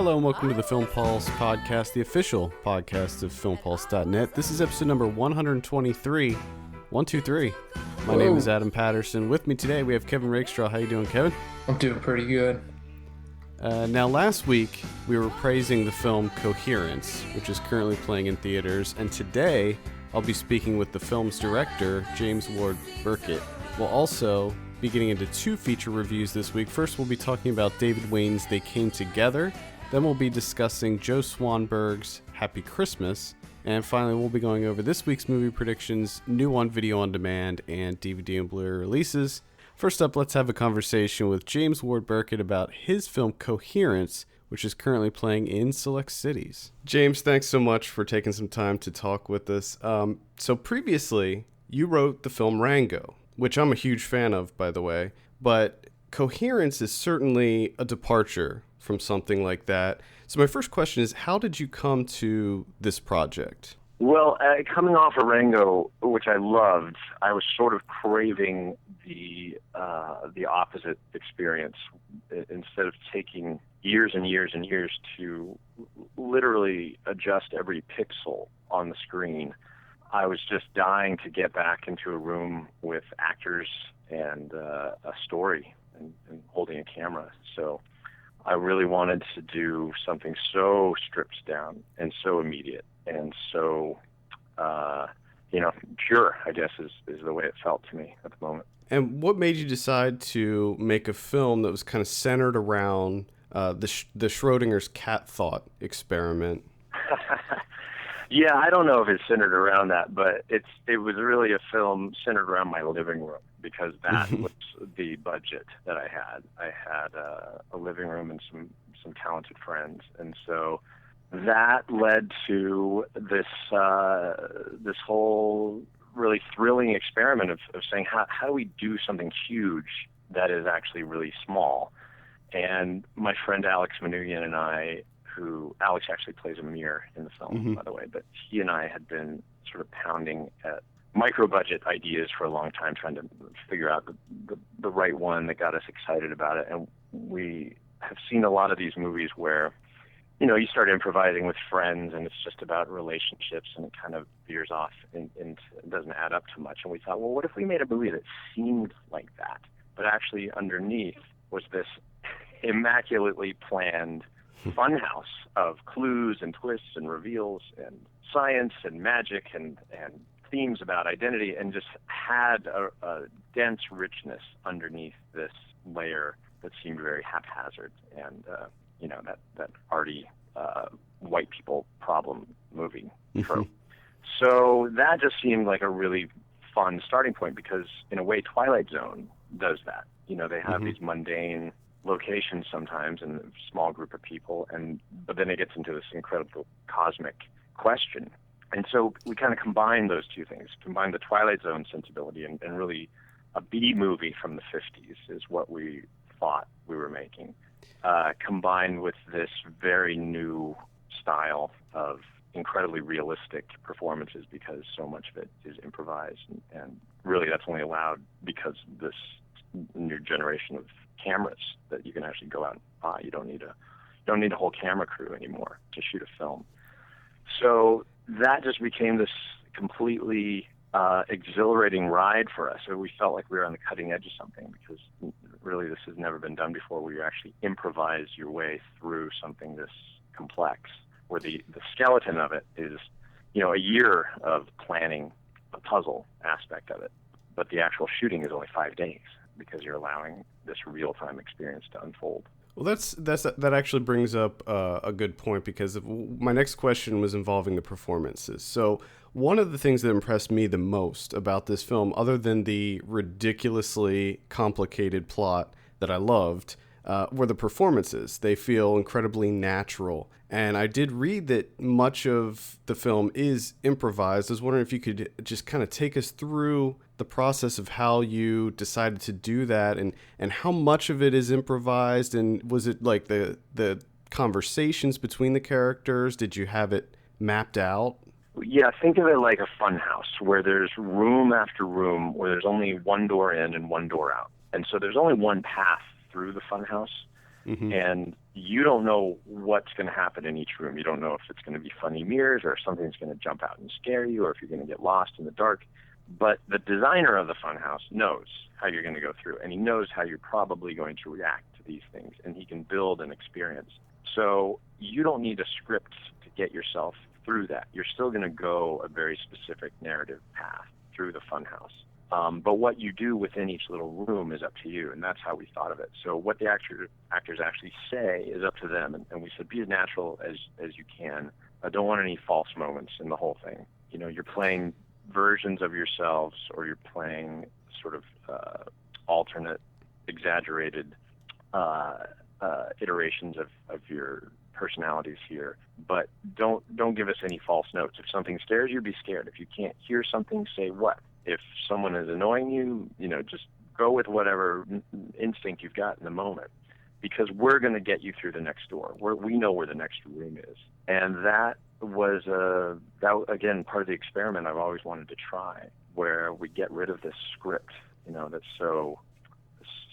Hello and welcome to the Film Pulse podcast, the official podcast of filmpulse.net. This is episode number 123. 123. My name is Adam Patterson. With me today we have Kevin Rakestraw. How you doing, Kevin? I'm doing pretty good. Now last week we were praising the film Coherence, which is currently playing in theaters, and today I'll be speaking with the film's director, James Ward Byrkit. We'll also be getting into two feature reviews this week. First, we'll be talking about David Wain's They Came Together. Then we'll be discussing Joe Swanberg's Happy Christmas. And finally, we'll be going over this week's movie predictions, new on video on demand, and DVD and Blu-ray releases. First up, let's have a conversation with James Ward Byrkit about his film Coherence, which is currently playing in select cities. James, thanks so much for taking some time to talk with us. So previously, you wrote the film Rango, which I'm a huge fan of, by the way, but Coherence is certainly a departure from something like that. So my first question is, how did you come to this project? Well, coming off of Rango, which I loved, I was sort of craving the opposite experience. Instead of taking years and years and years to literally adjust every pixel on the screen, I was just dying to get back into a room with actors and a story and holding a camera. So I really wanted to do something so stripped down and so immediate and so, pure, I guess, is the way it felt to me at the moment. And what made you decide to make a film that was kind of centered around the Schrodinger's cat thought experiment? Yeah, I don't know if it's centered around that, but it was really a film centered around my living room because that was the budget that I had. I had a living room and some talented friends, and so that led to this whole really thrilling experiment of saying how do we do something huge that is actually really small. And my friend Alex Manoogian and I, Alex actually plays Amir in the film, by the way, but he and I had been sort of pounding at micro-budget ideas for a long time, trying to figure out the right one that got us excited about it. And we have seen a lot of these movies where, you start improvising with friends and it's just about relationships and it kind of veers off and it doesn't add up too much. And we thought, well, what if we made a movie that seemed like that, but actually underneath was this immaculately planned funhouse of clues and twists and reveals and science and magic and themes about identity, and just had a dense richness underneath this layer that seemed very haphazard and that arty white people problem movie trope. So that just seemed like a really fun starting point because in a way Twilight Zone does that. They have these mundane locations sometimes and a small group of people, but then it gets into this incredible cosmic question. And so we kind of combine those two things, combine the Twilight Zone sensibility and really a B movie from the 50s is what we thought we were making, combined with this very new style of incredibly realistic performances because so much of it is improvised. And really that's only allowed because this new generation of cameras that you can actually go out and buy. You don't need a whole camera crew anymore to shoot a film. So that just became this completely exhilarating ride for us. So we felt like we were on the cutting edge of something because really this has never been done before, where you actually improvise your way through something this complex, where the skeleton of it is, a year of planning the puzzle aspect of it. But the actual shooting is only 5 days because you're allowing this real-time experience to unfold. Well, that actually brings up a good point, because my next question was involving the performances. So one of the things that impressed me the most about this film, other than the ridiculously complicated plot that I loved, were the performances. They feel incredibly natural. And I did read that much of the film is improvised. I was wondering if you could just kind of take us through the process of how you decided to do that and how much of it is improvised. And was it like the conversations between the characters? Did you have it mapped out? Yeah, think of it like a fun house where there's room after room where there's only one door in and one door out. And so there's only one path through the fun house. And you don't know what's going to happen in each room. You don't know if it's going to be funny mirrors or if something's going to jump out and scare you or if you're going to get lost in the dark. But the designer of the funhouse knows how you're going to go through, and he knows how you're probably going to react to these things, and he can build an experience. So you don't need a script to get yourself through that. You're still going to go a very specific narrative path through the funhouse. But what you do within each little room is up to you, and that's how we thought of it. So what the actors actually say is up to them, and we said be as natural as you can. I don't want any false moments in the whole thing. You know, you're playing versions of yourselves, or you're playing sort of alternate, exaggerated iterations of your personalities here. But don't give us any false notes. If something scares you, be scared. If you can't hear something, say what. If someone is annoying you, just go with whatever instinct you've got in the moment, because we're going to get you through the next door. We know where the next room is. And that was, again, part of the experiment I've always wanted to try, where we get rid of this script,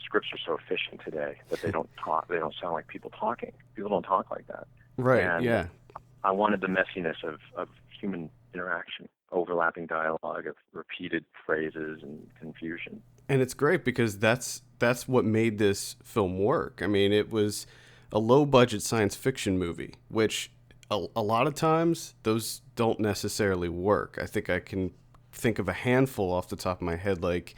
scripts are so efficient today that they don't talk. They don't sound like people talking. People don't talk like that. Right, and yeah. I wanted the messiness of human interaction, overlapping dialogue of repeated phrases and confusion. And it's great because that's what made this film work. I mean, it was a low-budget science fiction movie, which a lot of times those don't necessarily work. I think I can think of a handful off the top of my head, like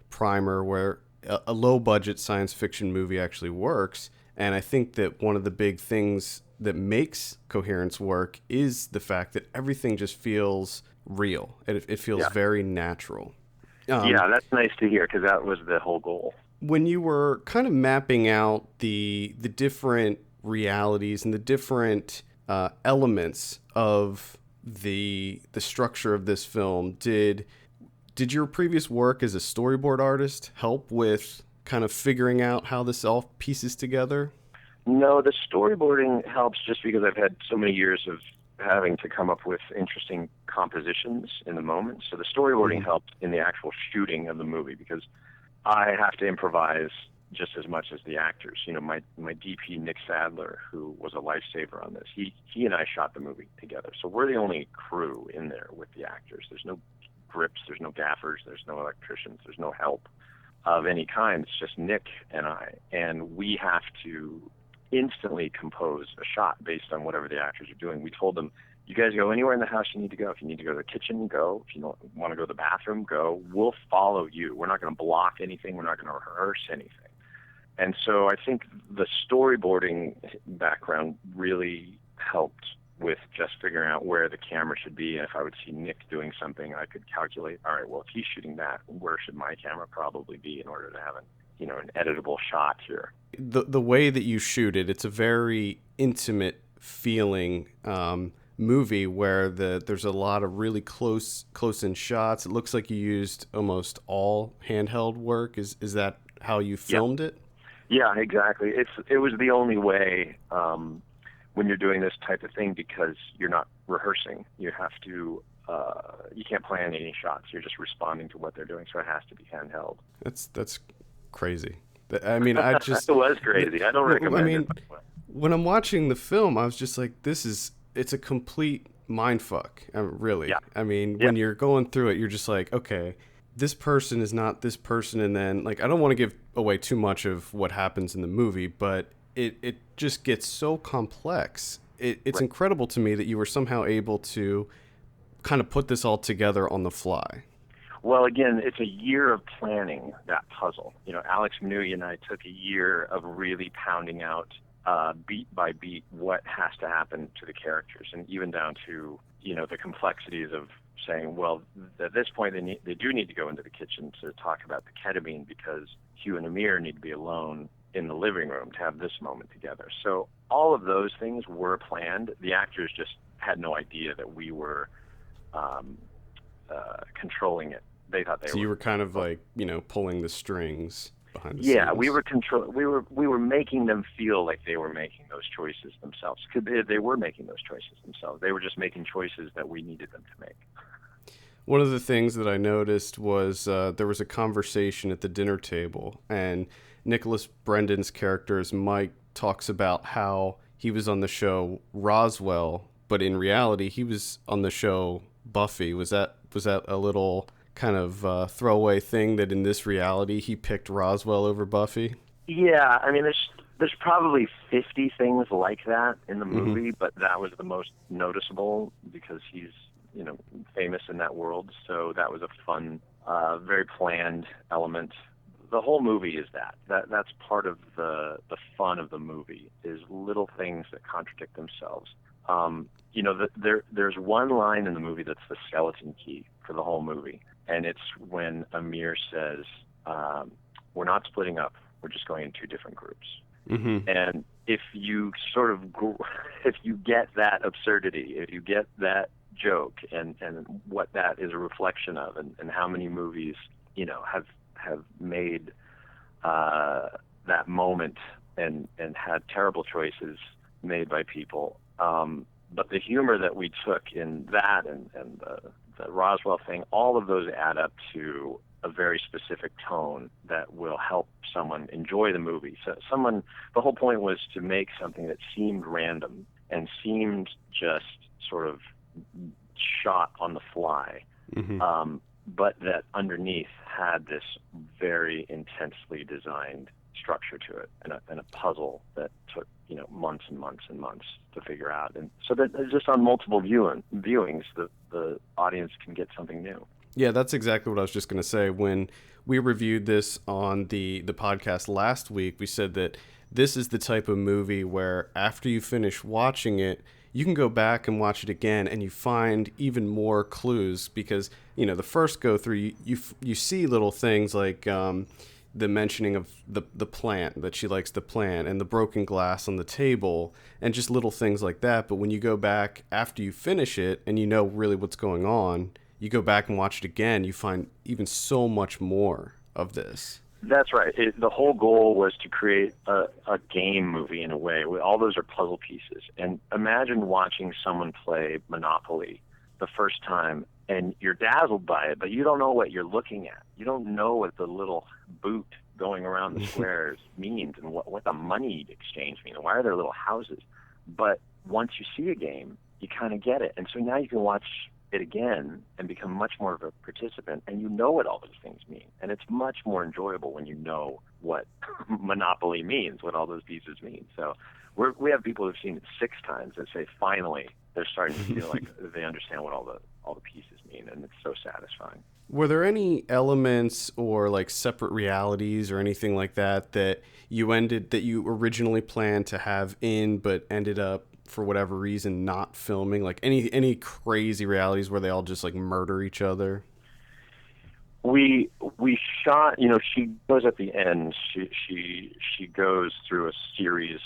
Primer, where a low-budget science fiction movie actually works. And I think that one of the big things that makes Coherence work is the fact that everything just feels real. It feels very natural. Yeah, that's nice to hear, because that was the whole goal. When you were kind of mapping out the different realities and the different elements of the structure of this film, did your previous work as a storyboard artist help with kind of figuring out how this all pieces together? No, the storyboarding helps just because I've had so many years of having to come up with interesting compositions in the moment. So the storyboarding helped in the actual shooting of the movie, because I have to improvise just as much as the actors. My DP, Nick Sadler, who was a lifesaver on this, he and I shot the movie together. So we're the only crew in there with the actors. There's no grips, there's no gaffers, there's no electricians, there's no help of any kind. It's just Nick and I. And we have to instantly compose a shot based on whatever the actors are doing. We told them, you guys go anywhere in the house you need to go. If you need to go to the kitchen, go. If you don't want to go to the bathroom, go. We'll follow you. We're not going to block anything. We're not going to rehearse anything. And so I think the storyboarding background really helped with just figuring out where the camera should be. And if I would see Nick doing something, I could calculate, all right, well, if he's shooting that, where should my camera probably be in order to have an editable shot here. The way that you shoot it, it's a very intimate feeling movie where there's a lot of really close-in shots. It looks like you used almost all handheld work. Is that how you filmed it? Yeah, exactly. It was the only way when you're doing this type of thing, because you're not rehearsing. You have to you can't plan any shots. You're just responding to what they're doing, so it has to be handheld. That's crazy. I mean, I just... It was crazy. I don't recommend it. When I'm watching the film, I was just like, it's a complete mindfuck, really. Yeah. I mean, when you're going through it, you're just like, okay, this person is not this person, and then, like, I don't want to give away too much of what happens in the movie, but it just gets so complex. It's incredible to me that you were somehow able to kind of put this all together on the fly. Well, again, it's a year of planning that puzzle. Alex Manui and I took a year of really pounding out beat by beat what has to happen to the characters, and even down to the complexities of saying, well, at this point they do need to go into the kitchen to talk about the ketamine, because Hugh and Amir need to be alone in the living room to have this moment together. So all of those things were planned. The actors just had no idea that we were controlling it. They thought they were. So you were kind of like, pulling the strings behind the scenes. Yeah, we were making them feel like they were making those choices themselves. They were making those choices themselves. They were just making choices that we needed them to make. One of the things that I noticed was there was a conversation at the dinner table, and Nicholas Brendan's character is Mike talks about how he was on the show Roswell, but in reality he was on the show Buffy. Was that a little kind of throwaway thing that in this reality he picked Roswell over Buffy? Yeah, I mean, there's probably 50 things like that in the movie, but that was the most noticeable because he's, famous in that world. So that was a fun, very planned element. The whole movie is that's part of the fun of the movie, is little things that contradict themselves. There's one line in the movie that's the skeleton key for the whole movie, and it's when Amir says, "We're not splitting up. We're just going in two different groups." Mm-hmm. And if you if you get that absurdity, if you get that joke, and what that is a reflection of, and how many movies have made that moment and had terrible choices made by people. But the humor that we took in that and the Roswell thing, all of those add up to a very specific tone that will help someone enjoy the movie. So the whole point was to make something that seemed random and seemed just sort of shot on the fly, but that underneath had this very intensely designed structure to it, and a puzzle that took months and months and months to figure out. And so that just on multiple viewings, the audience can get something new. Yeah, that's exactly what I was just going to say. When we reviewed this on the podcast last week, we said that this is the type of movie where after you finish watching it, you can go back and watch it again, and you find even more clues because, the first go through, you see little things like the mentioning of the plant, that she likes the plant, and the broken glass on the table, and just little things like that. But when you go back after you finish it and you know really what's going on, you go back and watch it again, you find even so much more of this. That's right. The whole goal was to create a game movie in a way. All those are puzzle pieces. And imagine watching someone play Monopoly the first time, and you're dazzled by it, but you don't know what you're looking at. You don't know what the little boot going around the squares means, and what the money exchange means, and why are there little houses. But once you see a game, you kind of get it. And so now you can watch it again and become much more of a participant, and you know what all those things mean. And it's much more enjoyable when you know what Monopoly means, what all those pieces mean. So we have people who've seen it 6 times that say finally they're starting to feel like they understand what all the pieces mean, and it's so satisfying. Were there any elements or like separate realities or anything like that you originally planned to have in but ended up for whatever reason not filming? Like any crazy realities where they all just like murder each other? We shot, she goes at the end, she goes through a series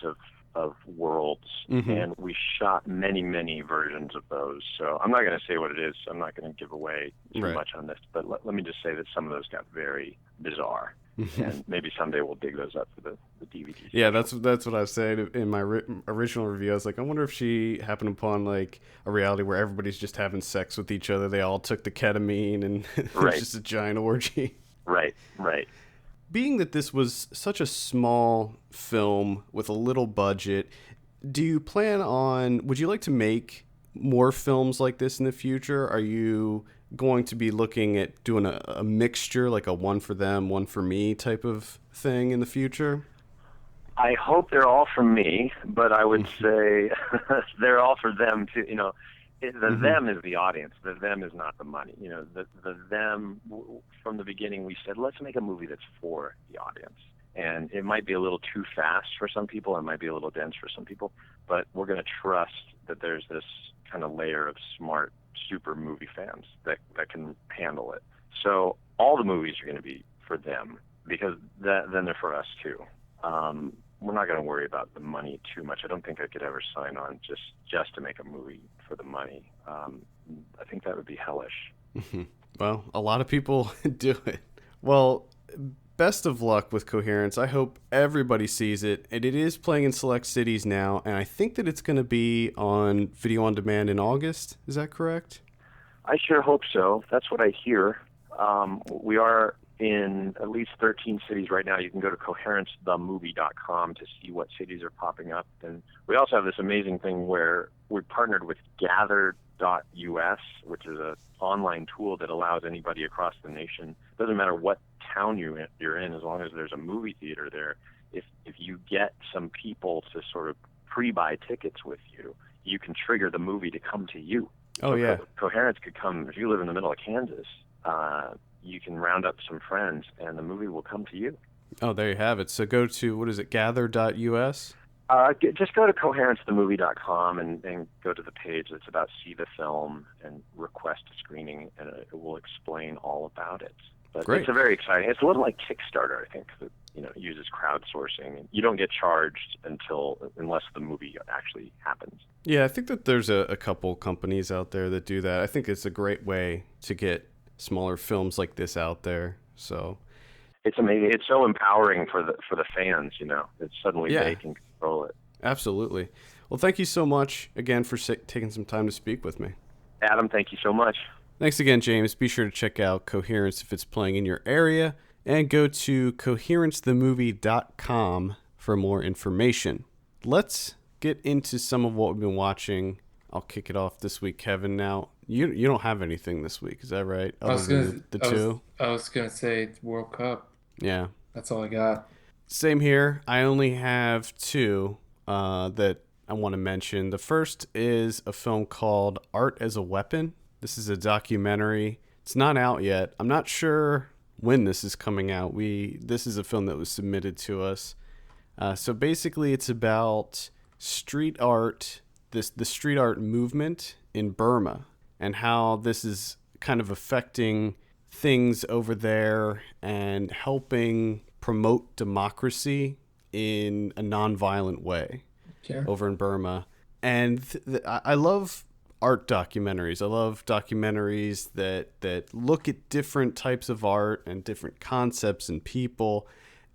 of worlds, and we shot many versions of those. So I'm not going to say what it is. I'm not going to give away too much on this, but let me just say that some of those got very bizarre. And maybe someday we'll dig those up for the DVD. Yeah, that's what I was saying in my original review. I was like, I wonder if she happened upon like a reality where everybody's just having sex with each other. They all took the ketamine, and it's just a giant orgy. Right. Being that this was such a small film with a little budget, would you like to make more films like this in the future? Are you going to be looking at doing a mixture, like a one for them, one for me type of thing in the future? I hope they're all for me, but I would say they're all for them too. Them is the audience. The them is not the money. The them, from the beginning we said, let's make a movie that's for the audience. And it might be a little too fast for some people. It might be a little dense for some people. But we're going to trust that there's this kind of layer of smart, super movie fans that can handle it. So all the movies are going to be for them, because then they're for us too. We're not going to worry about the money too much. I don't think I could ever sign on just to make a movie for the money. I think that would be hellish. Well, a lot of people do it. Well, best of luck with Coherence. I hope everybody sees it. And it is playing in select cities now, and I think that it's going to be on video on demand in August. Is that correct? I sure hope so. That's what I hear. We are in at least 13 cities right now. You can go to coherencethemovie.com to see what cities are popping up. And we also have this amazing thing where we partnered with gather.us, which is an online tool that allows anybody across the nation, doesn't matter what town you're in, as long as there's a movie theater there, if you get some people to sort of pre-buy tickets with you, you can trigger the movie to come to you. Oh, yeah. Coherence could come, if you live in the middle of Kansas, you can round up some friends and the movie will come to you. Oh, there you have it. So go to, what is it, gather.us? Just go to coherencethemovie.com and go to the page that's about see the film and request a screening, and it will explain all about it. But Great. It's a very exciting. It's a little like Kickstarter, I think. That, it uses crowdsourcing. You don't get charged unless the movie actually happens. Yeah, I think that there's a couple companies out there that do that. I think it's a great way to get smaller films like this out there. So it's amazing. It's so empowering for the fans. It's suddenly they can control it. Absolutely. Well, thank you so much again for taking some time to speak with me. Adam, thank you so much. Thanks again, James. Be sure to check out Coherence if it's playing in your area, and go to coherencethemovie.com for more information. Let's get into some of what we've been watching. I'll kick it off this week, Kevin. Now, you don't have anything this week, is that right? I was gonna say World Cup. Yeah, that's all I got. Same here. I only have two that I want to mention. The first is a film called Art as a Weapon. This is a documentary. It's not out yet. I'm not sure when this is coming out. This is a film that was submitted to us. So basically, it's about street art, the street art movement in Burma, and how this is kind of affecting things over there and helping promote democracy in a nonviolent way over in Burma. And I love art documentaries. I love documentaries that look at different types of art and different concepts and people.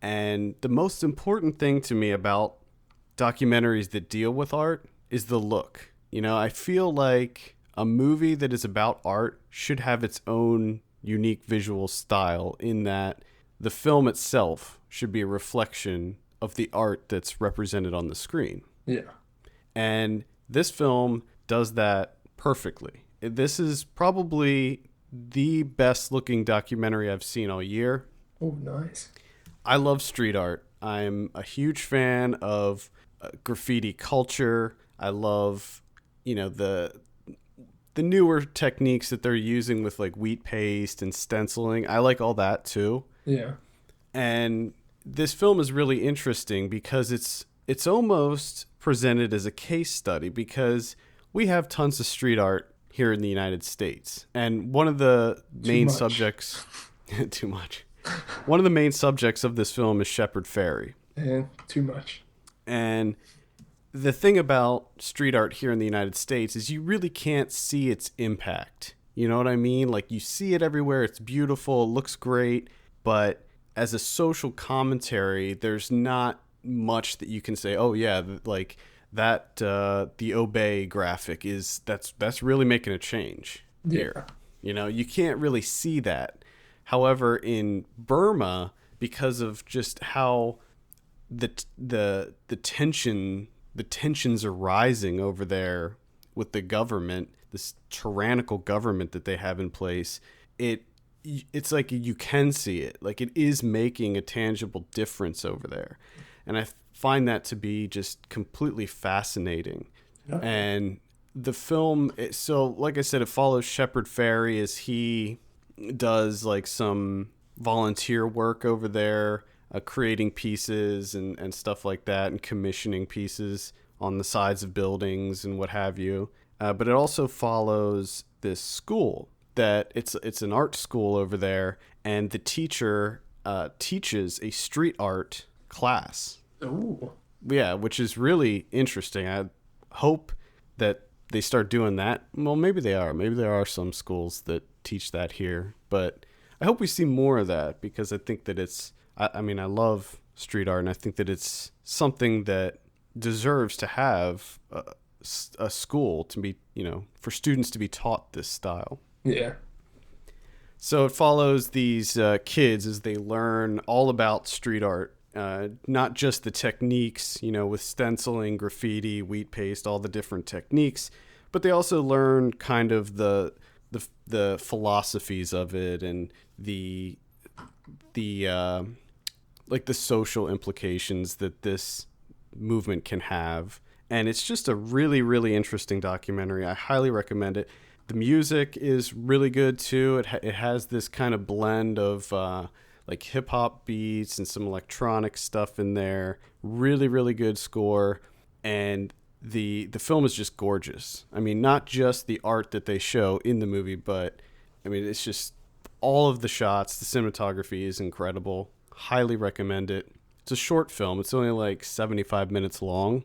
And the most important thing to me about documentaries that deal with art is the look. I feel like a movie that is about art should have its own unique visual style, in that the film itself should be a reflection of the art that's represented on the screen. Yeah. And this film does that perfectly. This is probably the best looking documentary I've seen all year. Oh, nice. I love street art. I'm a huge fan of graffiti culture. I love, the newer techniques that they're using with like wheat paste and stenciling. I like all that too. Yeah. And this film is really interesting because it's almost presented as a case study, because we have tons of street art here in the United States. And one of the main subjects too much. One of the main subjects of this film is Shepard Fairey. And too much. And the thing about street art here in the United States is you really can't see its impact. You know what I mean? Like, you see it everywhere. It's beautiful. It looks great. But as a social commentary, there's not much that you can say, oh, yeah, like that, the Obey graphic that's really making a change here. You can't really see that. However, in Burma, because of just how the tensions are rising over there with the government, this tyrannical government that they have in place, it's like you can see it. Like, it is making a tangible difference over there. And I find that to be just completely fascinating. Yeah. And the film, so like I said, it follows Shepard Fairey as he does like some volunteer work over there, creating pieces and stuff like that, and commissioning pieces on the sides of buildings and what have you. But it also follows this school that it's an art school over there, and the teacher teaches a street art class. Ooh. Yeah, which is really interesting. I hope that they start doing that. Well, maybe they are. Maybe there are some schools that teach that here, but I hope we see more of that, because I think that I love street art, and I think that it's something that deserves to have a school to be, for students to be taught this style. Yeah. So it follows these kids as they learn all about street art, not just the techniques, with stenciling, graffiti, wheat paste, all the different techniques, but they also learn kind of the philosophies of it and the like the social implications that this movement can have. And it's just a really, really interesting documentary. I highly recommend it. The music is really good too. It has this kind of blend of like hip hop beats and some electronic stuff in there. Really, really good score. And the film is just gorgeous. I mean, not just the art that they show in the movie, but I mean, it's just all of the shots. The cinematography is incredible. Highly recommend it. It's a short film. It's only like 75 minutes long.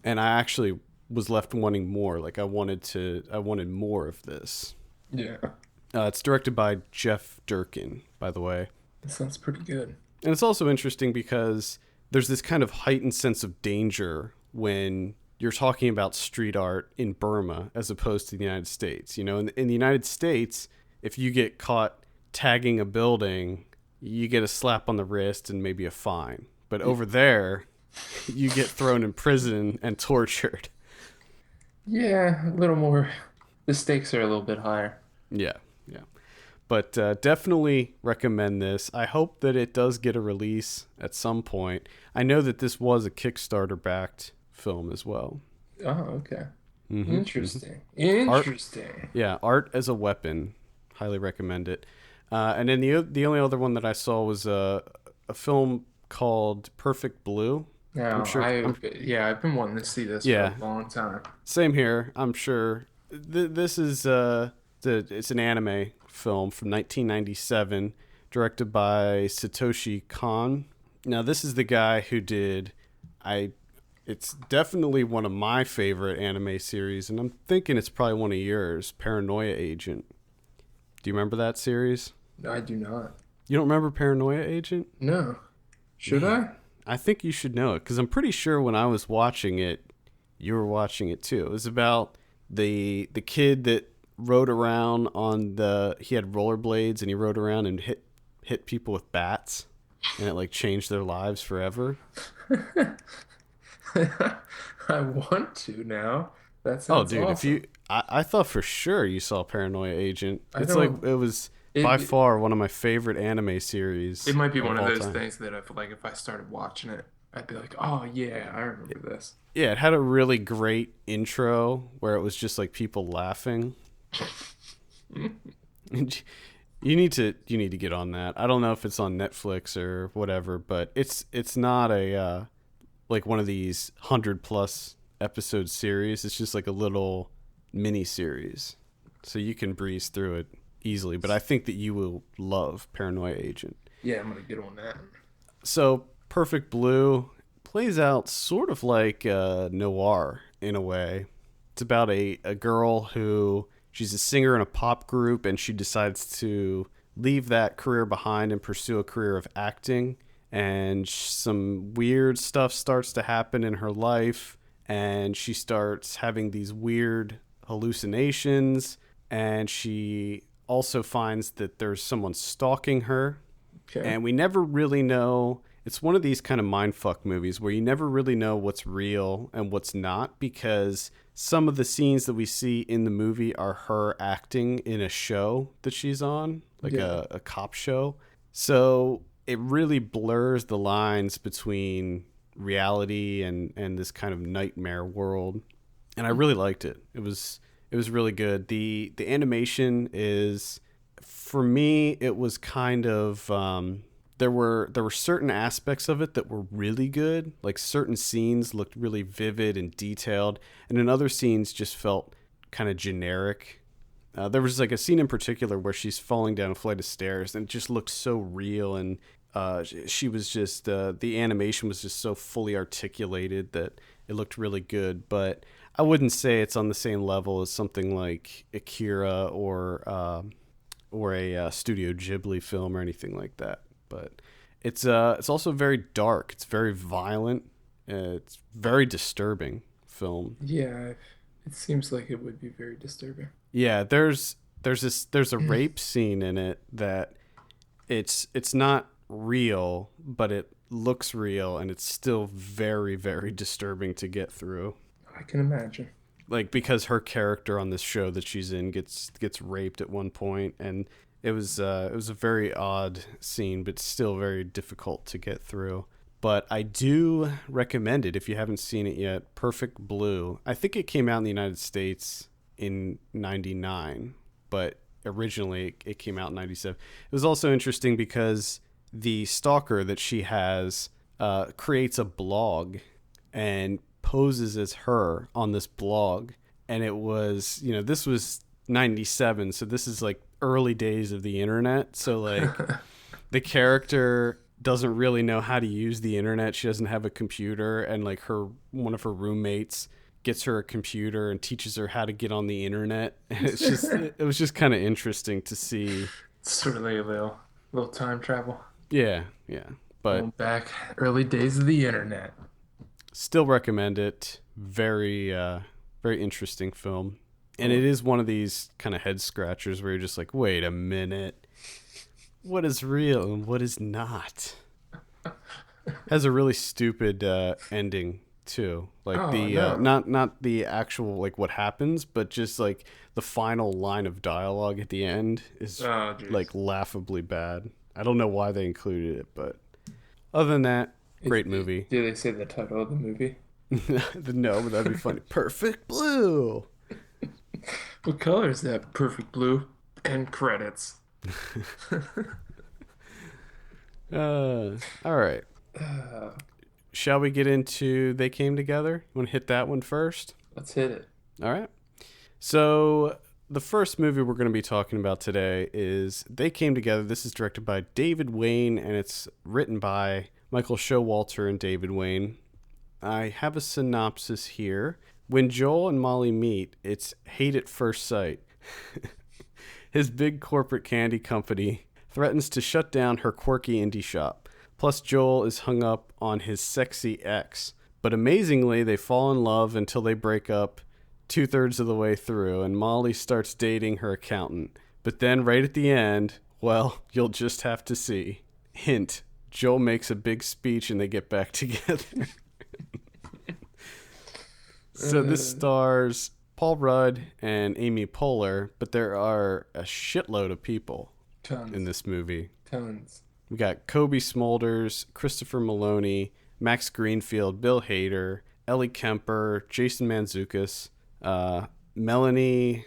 And I actually was left wanting more. Like I wanted more of this. Yeah. It's directed by Jeff Durkin, by the way. That sounds pretty good. And it's also interesting because there's this kind of heightened sense of danger when you're talking about street art in Burma as opposed to the United States. In the United States, if you get caught tagging a building, you get a slap on the wrist and maybe a fine. But over there, you get thrown in prison and tortured. Yeah, a little more. The stakes are a little bit higher. Yeah. But definitely recommend this. I hope that it does get a release at some point. I know that this was a Kickstarter-backed film as well. Oh, okay. Mm-hmm. Interesting. Interesting. Art as a weapon. Highly recommend it. And then the only other one that I saw was a film called Perfect Blue. No, I've been wanting to see this for a long time. Same here. I'm sure. This is it's an anime film from 1997, directed by Satoshi Kon. Now, this is the guy who did it's definitely one of my favorite anime series, and I'm thinking it's probably one of yours, Paranoia Agent. Do you remember that series? I do not. You don't remember Paranoia Agent? No. Should I? I think you should know it, because I'm pretty sure when I was watching it, you were watching it too. It was about the kid that rode around he had rollerblades and he rode around and hit people with bats, and it like changed their lives forever. I want to now. That sounds dude, awesome. I thought for sure you saw Paranoia Agent. It was by far one of my favorite anime series. It might be one of those things that if I started watching it, I'd be like, oh yeah, I remember this. Yeah, it had a really great intro where it was just like people laughing. You need to get on that. I don't know if it's on Netflix or whatever, but it's not a like one of these 100+ episode series. It's just like a little mini series, so you can breeze through it easily. But I think that you will love Paranoia Agent. Yeah, I'm gonna get on that. So Perfect Blue plays out sort of like noir in a way. It's about a girl who she's a singer in a pop group, and she decides to leave that career behind and pursue a career of acting. And some weird stuff starts to happen in her life, and she starts having these weird hallucinations, and she also finds that there's someone stalking her. Okay. And we never really know. It's one of these kind of mindfuck movies where you never really know what's real and what's not, because some of the scenes that we see in the movie are her acting in a show that she's on, like a cop show. So it really blurs the lines between reality and this kind of nightmare world. And I really liked it. It was really good. The animation is, for me, it was kind of there were certain aspects of it that were really good. Like certain scenes looked really vivid and detailed, and then other scenes just felt kind of generic. There was like a scene in particular where she's falling down a flight of stairs, and it just looked so real, and she was just the animation was just so fully articulated that it looked really good. But I wouldn't say it's on the same level as something like Akira or a Studio Ghibli film or anything like that. But it's also very dark. It's very violent. It's very disturbing film. Yeah, it seems like it would be very disturbing. Yeah, there's there's a rape scene in it that it's not real, but it looks real, and it's still very, very disturbing to get through. I can imagine. Like, because her character on this show that she's in gets raped at one point, and it was a very odd scene, but still very difficult to get through. But I do recommend it if you haven't seen it yet. Perfect Blue. I think it came out in the United States in 99, but originally it came out in 97. It was also interesting because the stalker that she has creates a blog and poses as her on this blog. And it was, this was 97, so this is like early days of the internet. So like the character doesn't really know how to use the internet. She doesn't have a computer, and like one of her roommates gets her a computer and teaches her how to get on the internet. And it was just kind of interesting to see. Sort of like a little time travel. Yeah. But going back early days of the internet. Still recommend it. Very very interesting film. And it is one of these kind of head scratchers where you're just like, wait a minute. What is real and what is not? Has a really stupid ending too. Like not the actual like what happens, but just like the final line of dialogue at the end is like laughably bad. I don't know why they included it, but other than that, great movie. Did they say the title of the movie? No, but that'd be funny. Perfect Blue. What color is that? Perfect Blue. End credits. All right. Shall we get into They Came Together? You want to hit that one first? Let's hit it. All right. So the first movie we're going to be talking about today is They Came Together. This is directed by David Wain, and it's written by Michael Showalter and David Wain. I have a synopsis here. When Joel and Molly meet, it's hate at first sight. His big corporate candy company threatens to shut down her quirky indie shop. Plus, Joel is hung up on his sexy ex. But amazingly, they fall in love until they break up 2/3 of the way through, and Molly starts dating her accountant. But then, right at the end, well, you'll just have to see. Hint, Joel makes a big speech and they get back together. So this stars Paul Rudd and Amy Poehler, but there are a shitload of people in this movie. Tons. We got Kobe Smulders, Christopher Maloney, Max Greenfield, Bill Hader, Ellie Kemper, Jason Mantzoukas, Melanie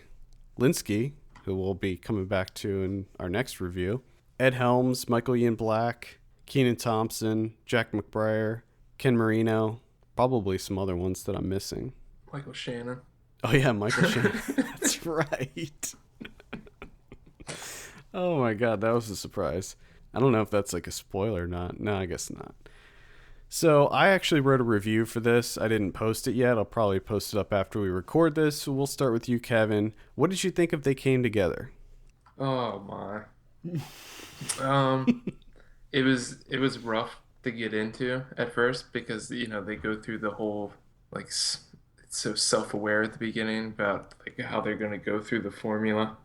Linsky, who we'll be coming back to in our next review, Ed Helms, Michael Ian Black, Kenan Thompson, Jack McBrayer, Ken Marino, probably some other ones that I'm missing. Michael Shannon. Oh yeah, Michael Shannon. That's right. Oh my god, that was a surprise. I don't know if that's like a spoiler or not. No, I guess not. So I actually wrote a review for this. I didn't post it yet. I'll probably post it up after we record this. So we'll start with you, Kevin. What did you think of They Came Together? Oh my. It was rough to get into at first because they go through the whole like it's so self-aware at the beginning about like how they're going to go through the formula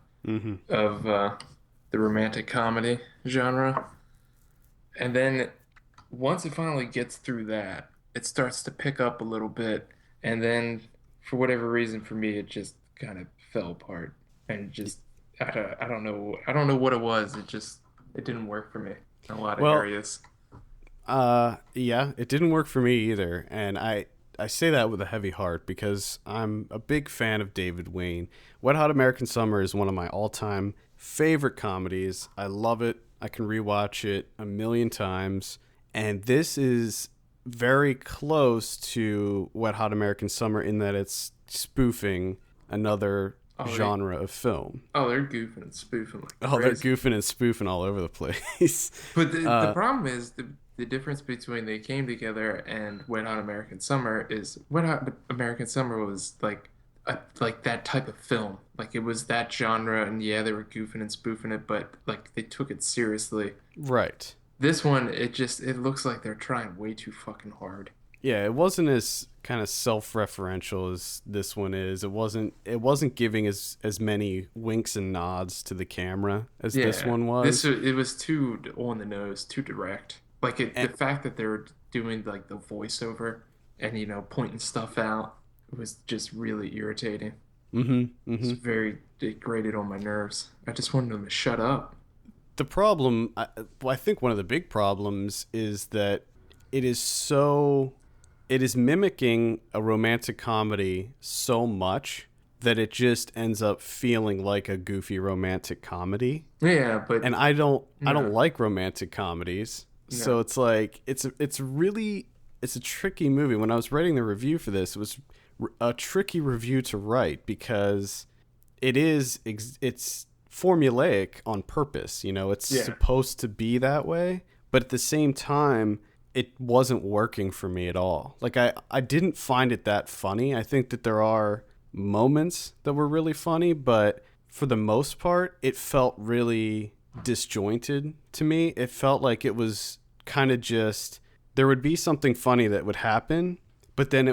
of the romantic comedy genre, and then once it finally gets through that, it starts to pick up a little bit, and then for whatever reason for me it just kind of fell apart, and just I don't know what it was. It didn't work for me in a lot of areas. Yeah, it didn't work for me either, and I say that with a heavy heart because I'm a big fan of David Wain. Wet Hot American Summer is one of my all-time favorite comedies. I love it. I can rewatch it a million times. And this is very close to Wet Hot American Summer in that it's spoofing another genre of film. Oh, they're goofing and spoofing like crazy. Oh, they're goofing and spoofing all over the place. But the problem is the difference between They Came Together and Wet Hot American Summer is Wet Hot American Summer was like that type of film. Like it was that genre, and yeah, they were goofing and spoofing it, but like they took it seriously. Right. This one, it looks like they're trying way too fucking hard. Yeah, it wasn't as kind of self-referential as this one is. It wasn't giving as many winks and nods to the camera as this Yeah, one this was. it was too on the nose, too direct. Like the And, fact that they were doing like the voiceover and pointing stuff out was just really irritating. It's very it grated on my nerves. I just wanted them to shut up. the problem, well, I think one of the big problems is that it is so, it is mimicking a romantic comedy so much that it just ends up feeling like a goofy romantic comedy. Yeah, but And I don't no, like romantic comedies. So no. it's like it's a tricky movie. When I was writing the review for this, it was a tricky review to write because it's formulaic on purpose. It's Yeah, supposed to be that way, but at the same time, it wasn't working for me at all. Like I didn't find it that funny. I think that there are moments that were really funny, but for the most part, it felt really disjointed to me. It felt like it was kind of just there would be something funny that would happen, but then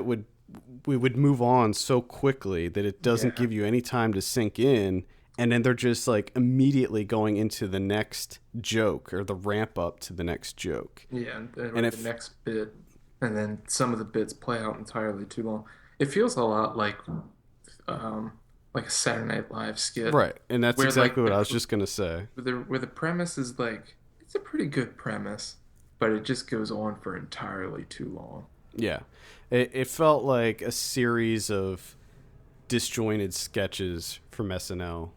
we would move on so quickly that it doesn't yeah, give you any time to sink in, and then they're just like immediately going into the next joke or the ramp up to the next joke. yeah. And then And like the if next bit, and then some of the bits play out entirely too long. It feels a lot um, like a Saturday Night Live skit right, and that's where exactly like what I was just going to say. where the premise is like it's a pretty good premise, but it just goes on for entirely too long. Yeah. It felt like a series of disjointed sketches from SNL.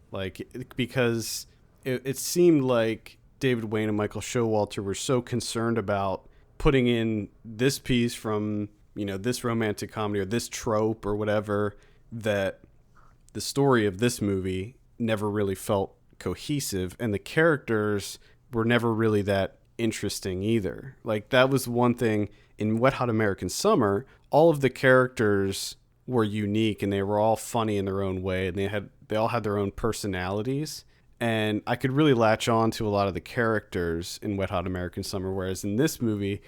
Because it seemed like David Wain and Michael Showalter were so concerned about putting in this piece from, this romantic comedy or this trope or whatever, that the story of this movie never really felt cohesive, and the characters were never really that interesting either. Like, that was one thing in Wet Hot American Summer. All of the characters were unique and they were all funny in their own way, and they all had their own personalities, and I could really latch on to a lot of the characters in Wet Hot American Summer, whereas in this movie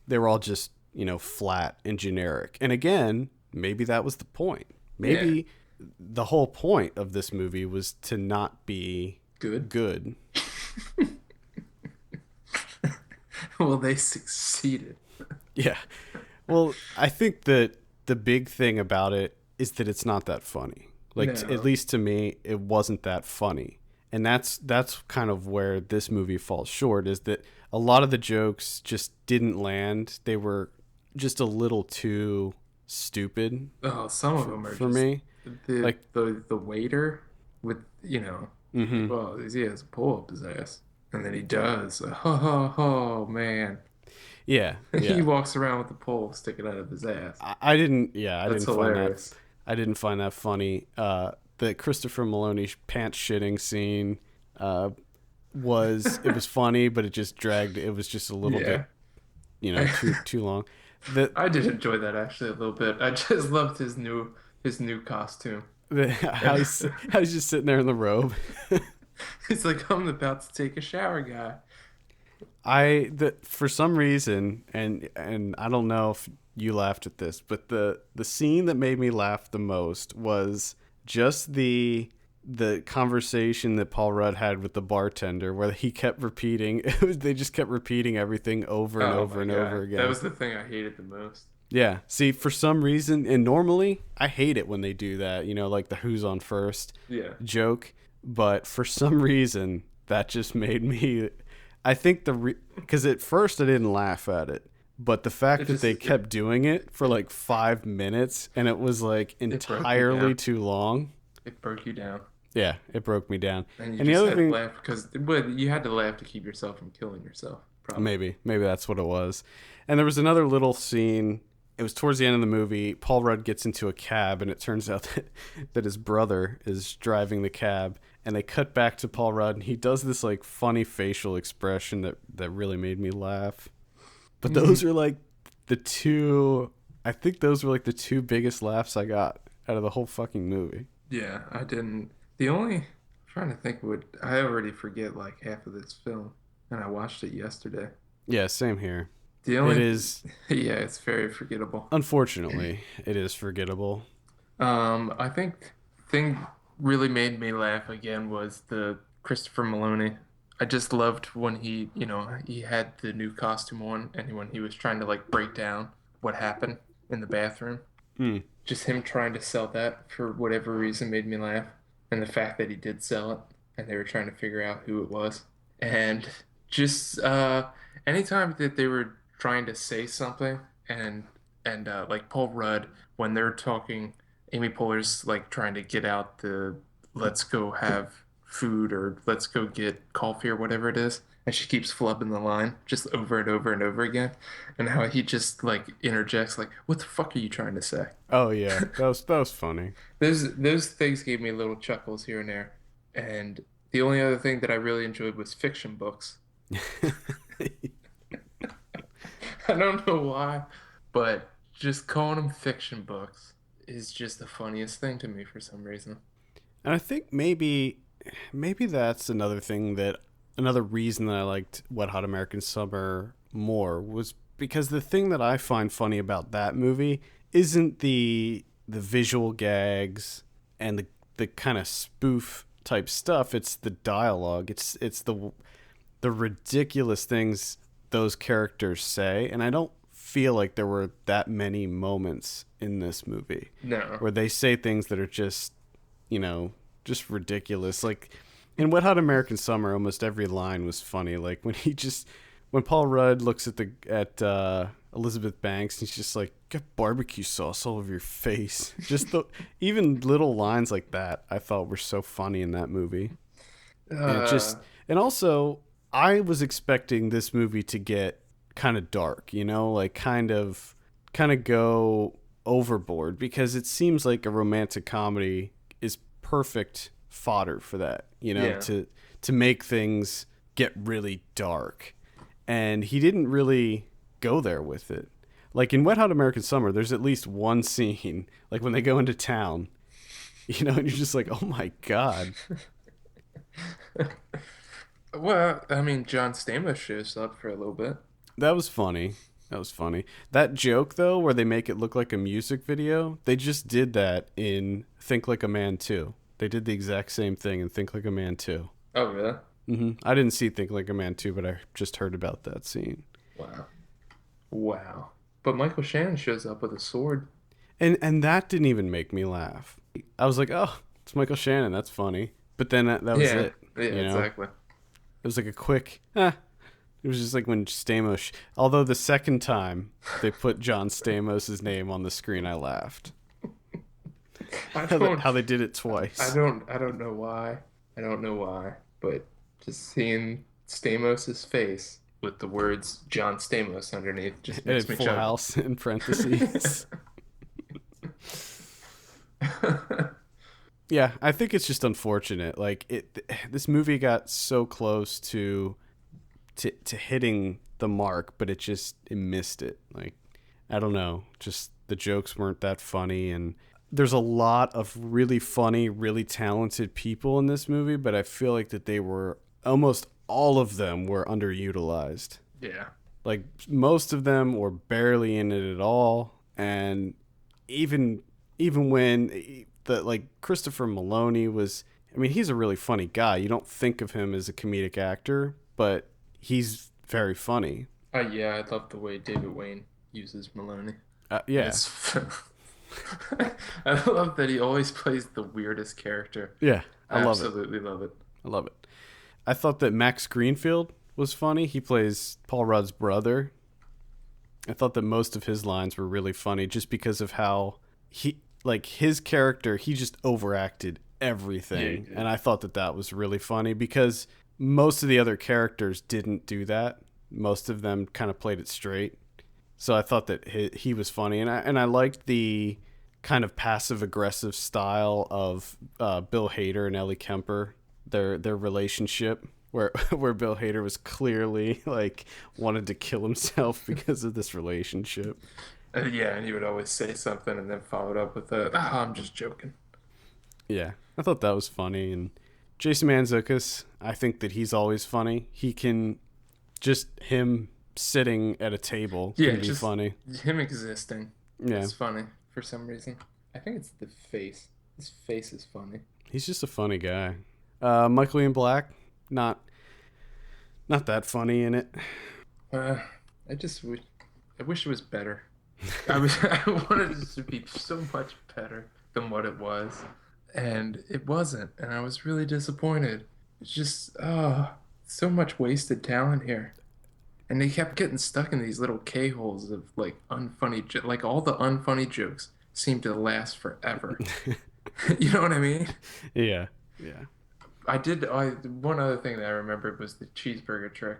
they were all just flat and generic. And again, maybe that was the point. Yeah, Maybe the whole point of this movie was to not be good. good. Well, they succeeded. Yeah. Well, I think that the big thing about it is that it's not that funny. Like, at No. least to me, it wasn't that funny. And that's kind of where this movie falls short, is that a lot of the jokes just didn't land. They were just a little too stupid Oh, some of them are for just me. the Like, the waiter with well, he has a pull up his ass, and then he does. Oh man, yeah, he yeah. walks around with the pole sticking out of his ass. I That's didn't find that. hilarious. I didn't find that funny. The Christopher Maloney pants shitting scene uh, it was funny, but it just dragged. It was just a little Yeah. bit, too long. The, I did enjoy that actually a little bit. I just loved his new costume. how he's just sitting there in the robe. He's like, I'm about to take a shower, guy. For some reason, and I don't know if you laughed at this, but the scene that made me laugh the most was just the conversation that Paul Rudd had with the bartender, where he kept repeating. They just kept repeating everything over and Oh over my and over God. That again. was the thing I hated the most. Yeah. See, for some reason, and normally I hate it when they do that. Like the "Who's on first" Yeah. joke, but for some reason that just made me. I think because at first I didn't laugh at it, but the fact It that just they kept doing it for like 5 minutes and it was like it broke you entirely down. too long. It broke you down. Yeah, it broke me down. And you And the just other had to thing, laugh because but you had to laugh to keep yourself from killing yourself, probably. maybe that's what it was. And there was another little scene. It was towards the end of the movie. Paul Rudd gets into a cab, and it turns out that his brother is driving the cab. And they cut back to Paul Rudd, and he does this like funny facial expression that really made me laugh. But those are like the two. I think those were like the two biggest laughs I got out of the whole fucking movie. Yeah, I didn't. I'm trying to think what I already forget like half of this film, and I watched it yesterday. Yeah, same here. The It only is, yeah, it's very forgettable. unfortunately, it is forgettable. I think thing really made me laugh again was the Christopher Maloney. I just loved when he had the new costume on and when he was trying to like break down what happened in the bathroom. Hmm. Just him trying to sell that for whatever reason made me laugh. And the fact that he did sell it and they were trying to figure out who it was. And just anytime that they were trying to say something and like Paul Rudd when they're talking, Amy Poehler's like trying to get out the let's go have food or let's go get coffee or whatever it is. And she keeps flubbing the line just over and over and over again. And how he just like interjects like, "What the fuck are you trying to say?" Oh yeah, that was funny. Those things gave me little chuckles here and there. And the only other thing that I really enjoyed was fiction books. I don't know why, but just calling them fiction books is just the funniest thing to me for some reason. And I think maybe that's another reason that I liked Wet Hot American Summer more was because the thing that I find funny about that movie isn't the visual gags and the kind of spoof type stuff. It's the dialogue. It's the ridiculous things those characters say, and I don't feel like there were that many moments in this movie No. where they say things that are just, just ridiculous. Like in Wet Hot American Summer, almost every line was funny. Like when Paul Rudd looks at Elizabeth Banks, he's just like, "Got barbecue sauce all over your face." Just even little lines like that, I thought were so funny in that movie. And Uh, and also I was expecting this movie to get kind of dark, like kind of go overboard because it seems like a romantic comedy is perfect fodder for that, yeah. to make things get really dark. And he didn't really go there with it. Like in Wet Hot American Summer, there's at least one scene, like when they go into town, and you're just like, oh my God. Well, I mean, John Stamos shows up for a little bit. That was funny. That was funny. That joke, though, where they make it look like a music video, they just did that in Think Like a Man 2. They did the exact same thing in Think Like a Man 2. Oh, really? I didn't see Think Like a Man 2, but I just heard about that scene. Wow. Wow. But Michael Shannon shows up with a sword. And that didn't even make me laugh. I was like, oh, it's Michael Shannon. That's funny. But then that was Yeah, it. yeah, You know? exactly. It was like a quick, It was just like when Stamos, although the second time they put John Stamos' name on the screen, I laughed. I How don't, they did it twice. I don't know why. I don't know why, but just seeing Stamos's face with the words John Stamos underneath just And makes me Full chuckle. House in parentheses. Yeah, I think it's just unfortunate. Like this movie got so close to hitting the mark, but it missed it. Like, I don't know, just the jokes weren't that funny, and there's a lot of really funny, really talented people in this movie, but I feel like that they were almost all of them were underutilized. Yeah. Like most of them were barely in it at all, and even when like Christopher Maloney was, I mean, he's a really funny guy. You don't think of him as a comedic actor, but he's very funny. Yeah, I love the way David Wain uses Maloney. Yeah, It's I love that he always plays the weirdest character. yeah, I I love it. absolutely love it. I love it. I thought that Max Greenfield was funny. He plays Paul Rudd's brother. I thought that most of his lines were really funny just because of how like his character, he just overacted everything. Yeah. And I thought that was really funny because most of the other characters didn't do that. Most of them kind of played it straight. So I thought that he was funny. And I liked the kind of passive aggressive style of Bill Hader and Ellie Kemper, their relationship, where Bill Hader was clearly like wanted to kill himself because of this relationship. Yeah, and he would always say something and then follow it up with I'm just joking. Yeah, I thought that was funny. And Jason Mantzoukas, I think that he's always funny. He can just him sitting at a table Yeah, can be just funny. him existing. Yeah. It's funny for some reason. I think it's the face. His face is funny. He's just a funny guy. Michael Ian Black, not that funny in it. I just wish, I wish it was better. I wanted it to be so much better than what it was, and it wasn't, and I was really disappointed. It's just, so much wasted talent here. And they kept getting stuck in these little K-holes of like unfunny, like all the unfunny jokes seem to last forever. You know what I mean? Yeah. One other thing that I remembered was the cheeseburger trick,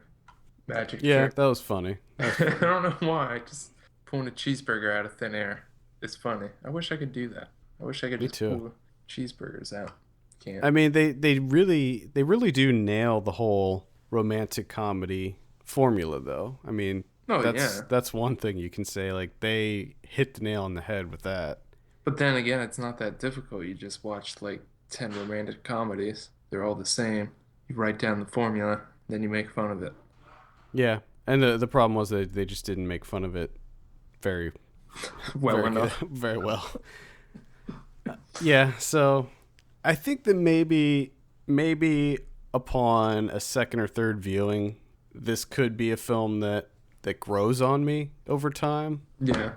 magic Yeah, trick. that was funny. I don't know why. Just pulling a cheeseburger out of thin air. It's funny. I wish I could do that. I wish I could Me just too. pull cheeseburgers out. Can't. I mean, they really do nail the whole romantic comedy formula, though. I mean, Oh, yeah. that's one thing you can say. Like, they hit the nail on the head with that. But then again, it's not that difficult. You just watch like 10 romantic comedies. They're all the same. You write down the formula, then you make fun of it. Yeah, and the problem was that they just didn't make fun of it very Well very enough. good, very well. Yeah, so I think that maybe upon a second or third viewing, this could be a film that grows on me over time. Yeah.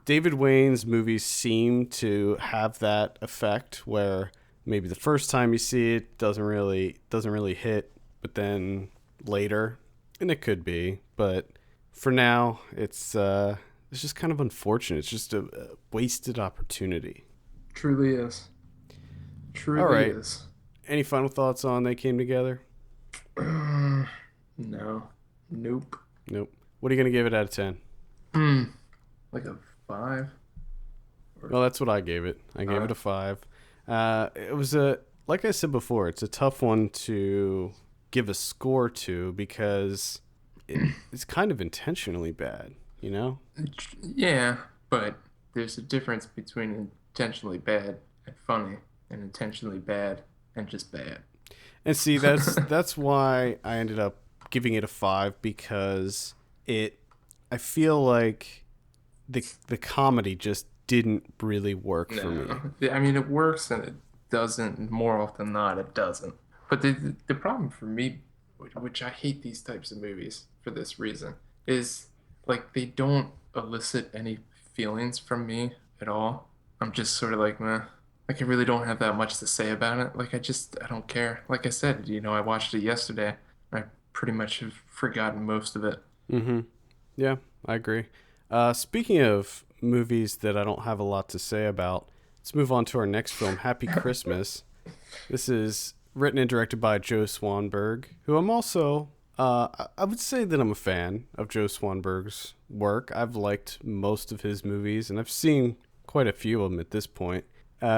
David Wain's movies seem to have that effect where maybe the first time you see it doesn't really hit, but then later, and it could be, but for now it's just kind of unfortunate. It's just a wasted opportunity. Truly is. Truly All right. is. Any final thoughts on They Came Together? No. Nope. Nope. What are you gonna give it out of 10? Like a 5? Well, that's what I gave it. I gave it a 5. It was like I said before, it's a tough one to give a score to because it's kind of intentionally bad, you know? Yeah, but there's a difference between intentionally bad and funny and intentionally bad and just bad. And see, that's why I ended up giving it a 5 because I feel like the comedy just didn't really work for me. No. I mean, it works and it doesn't. More often than not, it doesn't. But the problem for me, which I hate these types of movies for this reason, is like they don't elicit any feelings from me at all. I'm just sort of like, meh. Like I really don't have that much to say about it. Like I don't care. Like I said, I watched it yesterday. I pretty much have forgotten most of it. Mm-hmm. Yeah, I agree. Speaking of movies that I don't have a lot to say about, let's move on to our next film, Happy Christmas. This is written and directed by Joe Swanberg, who I'm also, I would say that I'm a fan of Joe Swanberg's work. I've liked most of his movies, and I've seen quite a few of them at this point.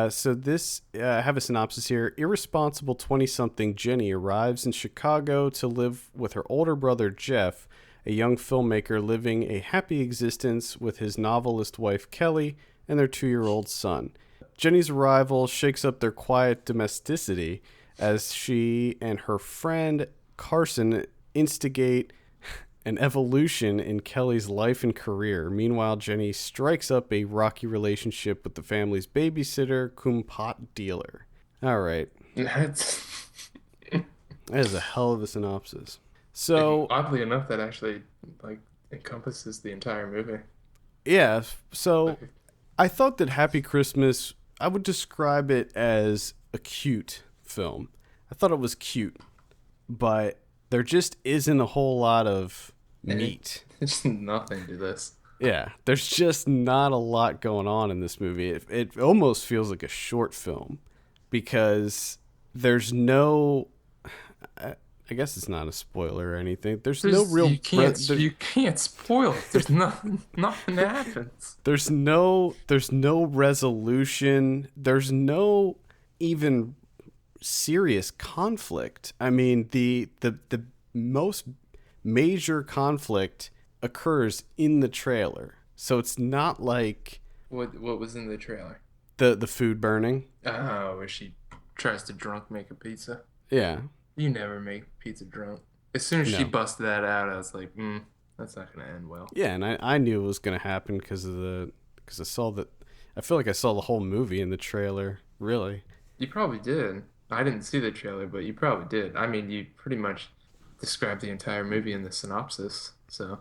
So this, I have a synopsis here. Irresponsible 20-something Jenny arrives in Chicago to live with her older brother, Jeff, a young filmmaker living a happy existence with his novelist wife, Kelly, and their 2-year-old son. Jenny's arrival shakes up their quiet domesticity as she and her friend, Carson, instigate an evolution in Kelly's life and career. Meanwhile, Jenny strikes up a rocky relationship with the family's babysitter, cum pot dealer. All right. That's That is a hell of a synopsis. So, oddly enough, that actually like encompasses the entire movie. yeah, so I thought that Happy Christmas, I would describe it as a cute film. I thought it was cute, but there just isn't a whole lot of meat. There's nothing to this. Yeah, there's just not a lot going on in this movie. It almost feels like a short film because there's no... I guess it's not a spoiler or anything. There's no real... You can't spoil it. There's nothing happens. There's no resolution. There's no even serious conflict. I mean, the most major conflict occurs in the trailer. So it's not like What was in the trailer? the food burning. Oh, where she tries to drunk make a pizza. Yeah. You never make pizza drunk. As soon as she No. busted that out, I was like, That's not going to end well. Yeah, and I knew it was going to happen because I saw that. I feel like I saw the whole movie in the trailer. Really. You probably did. I didn't see the trailer, but you probably did. I mean, you pretty much described the entire movie in the synopsis. So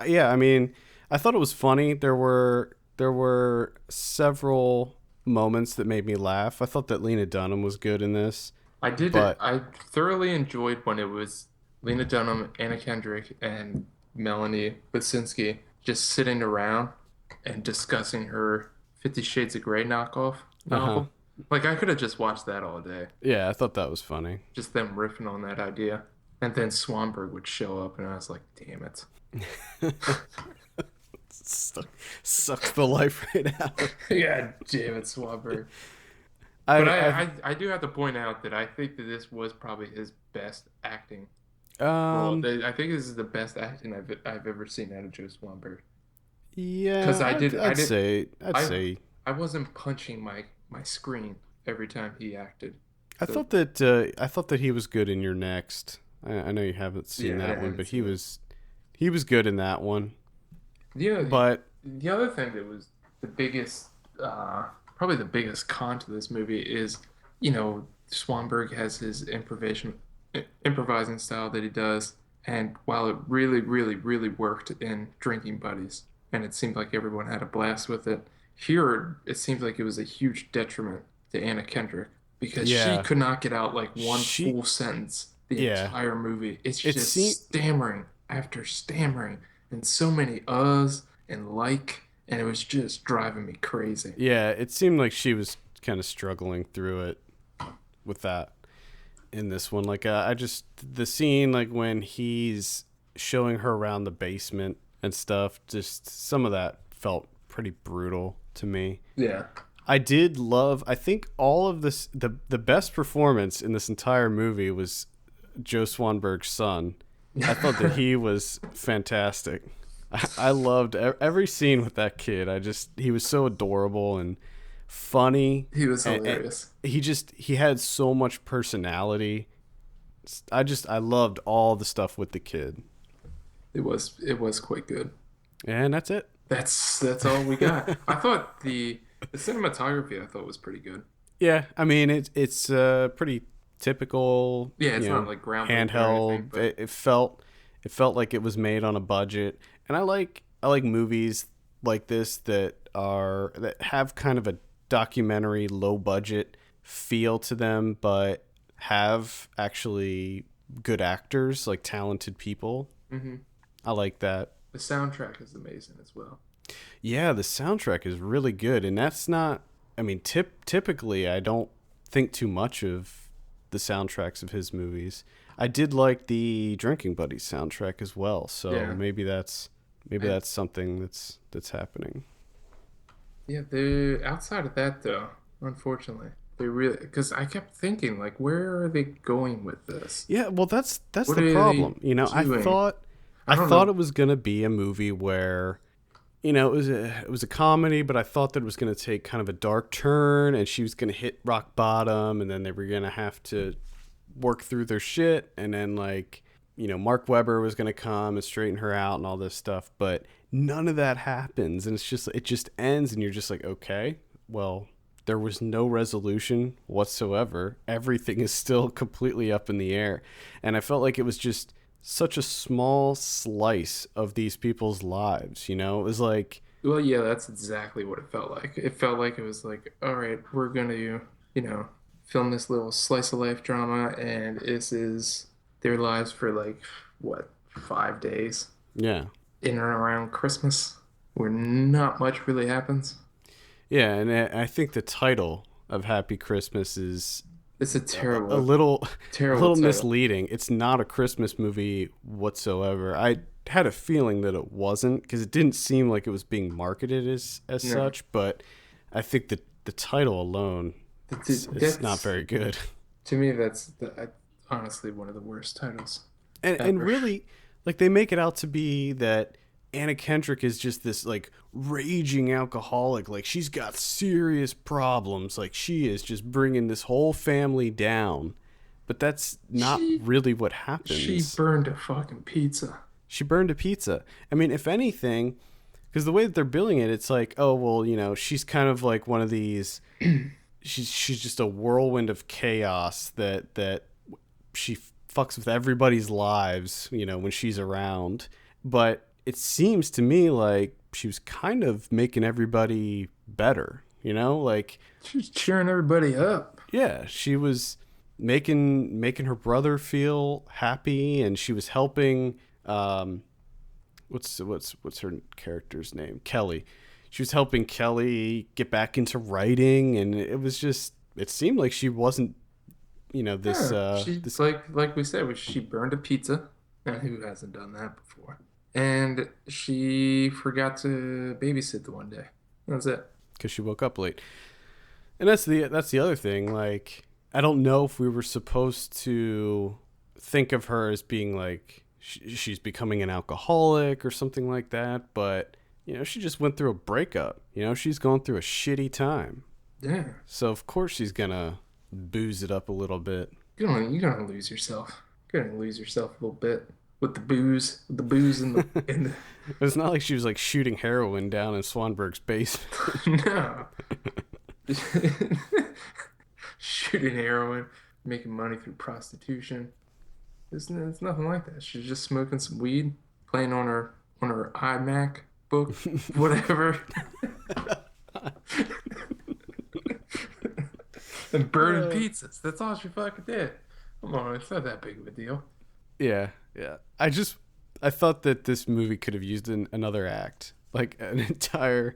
Yeah, I mean, I thought it was funny. There were several moments that made me laugh. I thought that Lena Dunham was good in this, I did. but I thoroughly enjoyed when it was Lena Dunham, Anna Kendrick, and Melanie Basinski just sitting around and discussing her 50 Shades of Grey knockoff uh-huh. novel. Like I could have just watched that all day, Yeah, I thought that was funny. just them riffing on that idea. And then Swanberg would show up, and I was like, "Damn it!" Suck, sucks the life right out. Yeah, damn it, Swanberg. But I do have to point out that I think that this was probably his best acting role. Um, I think this is the best acting I've ever seen out of Joe Swanberg. yeah, Because I'd I say. I wasn't punching my screen every time he acted. So I thought that he was good in Your Next. I know you haven't seen yeah, I that one, haven't but seen it. he was good in that one. Yeah, But the other thing that was the biggest, probably the biggest con to this movie is, Swanberg has his improvising style that he does, and while it really, really, really worked in Drinking Buddies, and it seemed like everyone had a blast with it, here it seems like it was a huge detriment to Anna Kendrick because she yeah, could not get out like one she full sentence the yeah, entire movie. It's it just seemed stammering after stammering and so many uhs and and it was just driving me crazy. yeah, it seemed like she was kind of struggling through it with that in this one. Like I just the scene like when he's showing her around the basement and stuff, just some of that felt pretty brutal to me. Yeah. I did love. I think all of this. The best performance in this entire movie was Joe Swanberg's son. I thought that he was fantastic. I loved every scene with that kid. He was so adorable and funny. He was And hilarious. he had so much personality. I loved all the stuff with the kid. It was quite good. And that's it. That's all we got. I thought the cinematography I thought was pretty good. Yeah, I mean it's pretty typical, Yeah, it's not like groundbreaking or anything, handheld. but It felt like it was made on a budget, and I like movies like this that have kind of a documentary, low budget feel to them, but have actually good actors, like talented people. hmm I like that. the soundtrack is amazing as well. Yeah, the soundtrack is really good, and that's not. I mean, typically, I don't think too much of the soundtracks of his movies. I did like the Drinking Buddies soundtrack as well, so Yeah. maybe I, that's something that's happening. yeah, the outside of that though, unfortunately, they really because I kept thinking like, where are they going with this? Yeah, well, that's What the are they problem. You know, I doing? thought I I don't thought know. it was gonna be a movie where it was a comedy, but I thought that it was going to take kind of a dark turn, and she was going to hit rock bottom, and then they were going to have to work through their shit, and then Mark Webber was going to come and straighten her out and all this stuff, but none of that happens, and it just ends, and you're just like, okay, well, there was no resolution whatsoever. Everything is still completely up in the air, and I felt like it was just such a small slice of these people's lives. It was like, Well, yeah, that's exactly what it felt like. It felt like it was like, all right, we're gonna, film this little slice of life drama, and this is their lives for like what, 5 days yeah, in and around Christmas, where not much really happens. yeah. And I think the title of Happy Christmas is It's a a terrible, little a terrible little title. misleading. It's not a Christmas movie whatsoever. I had a feeling that it wasn't, because it didn't seem like it was being marketed as No, such, but I think that the title alone, it's not that's very good. to me, honestly one of the worst titles And ever. really, like, they make it out to be that Anna Kendrick is just this like raging alcoholic. Like, she's got serious problems. Like, she is just bringing this whole family down. But that's not She really what she happens. burned a fucking pizza. She burned a pizza. I mean, if anything, because the way that they're billing it, it's like, oh, well, you know, she's kind of like one of these, she's just a whirlwind of chaos that she fucks with everybody's lives, you know, when she's around. But it seems to me like she was kind of making everybody better, you know, like She's cheering everybody up. yeah, she was making her brother feel happy, and she was helping. What's her character's name? Kelly. She was helping Kelly get back into writing, and it seemed like she wasn't, you know, She's like we said, she burned a pizza, and who hasn't done that before? And she forgot to babysit the one day. That's it. because she woke up late. And that's the other thing. Like, I don't know if we were supposed to think of her as being like she's becoming an alcoholic or something like that, but you know, she just went through a breakup. You know, she's going through a shitty time. Yeah. So of course she's gonna booze it up a little bit. You're gonna lose yourself. You're gonna lose yourself a little bit with the booze, in the It's not like she was like shooting heroin down in Swanberg's basement. no. Shooting heroin, making money through prostitution. It's nothing like that. She's just smoking some weed, playing on her iMac book, whatever. And burning pizzas. That's all she fucking did. Come on, it's not that big of a deal. Yeah. I thought that this movie could have used another act, like an entire,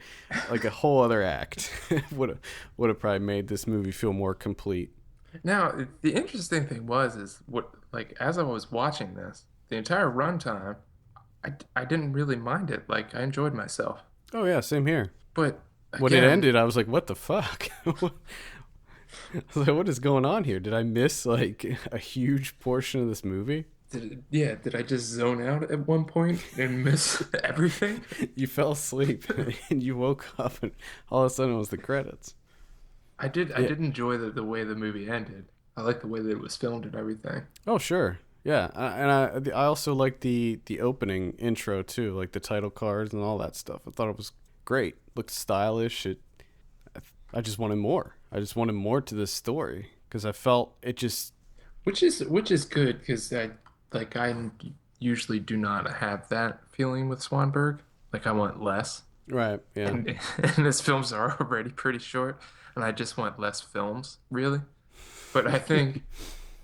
like a whole other act. would have probably made this movie feel more complete. Now, the interesting thing is as I was watching this, the entire runtime, I didn't really mind it. Like, I enjoyed myself. Oh yeah, same here. But When it again, ended, I was like, "What the fuck? I was like, what is going on here? Did I miss like a huge portion of this movie?" did I just zone out at one point and miss everything? You fell asleep and you woke up, and all of a sudden it was the credits. I did enjoy the way the movie ended. I like the way that it was filmed and everything. Oh sure, yeah, and I also like the opening intro too, like the title cards and all that stuff. I thought it was great. Looked stylish. I just wanted more. I just wanted more to this story because I felt it just. Which is good because I usually do not have that feeling with Swanberg. Like, I want less. Right. Yeah. And his films are already pretty short, and I just want less films, really. But I think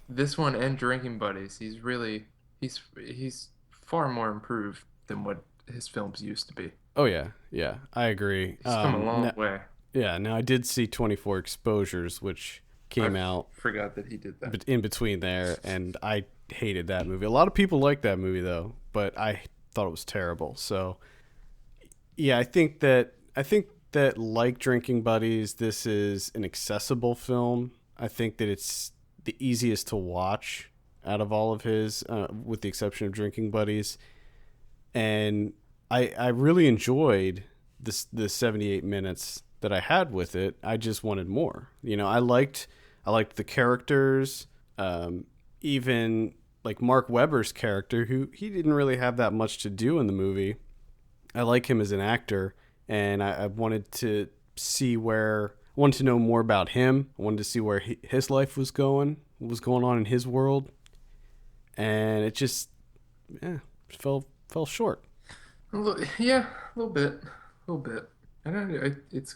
this one and Drinking Buddies, he's far more improved than what his films used to be. Oh yeah, yeah, I agree. He's come a long way. Yeah. Now I did see 24 Exposures, which came out. Forgot that he did that. In between there, and I hated that movie. A lot of people like that movie though, but I thought it was terrible. So yeah, I think that like Drinking Buddies, this is an accessible film. I think that it's the easiest to watch out of all of his, with the exception of Drinking Buddies. And I really enjoyed the 78 minutes that I had with it. I just wanted more. You know, I liked the characters, even like Mark Webber's character, who he didn't really have that much to do in the movie. I like him as an actor, and I wanted to know more about him. I wanted to see where his life was going, what was going on in his world, and it just fell short. A little bit. And it's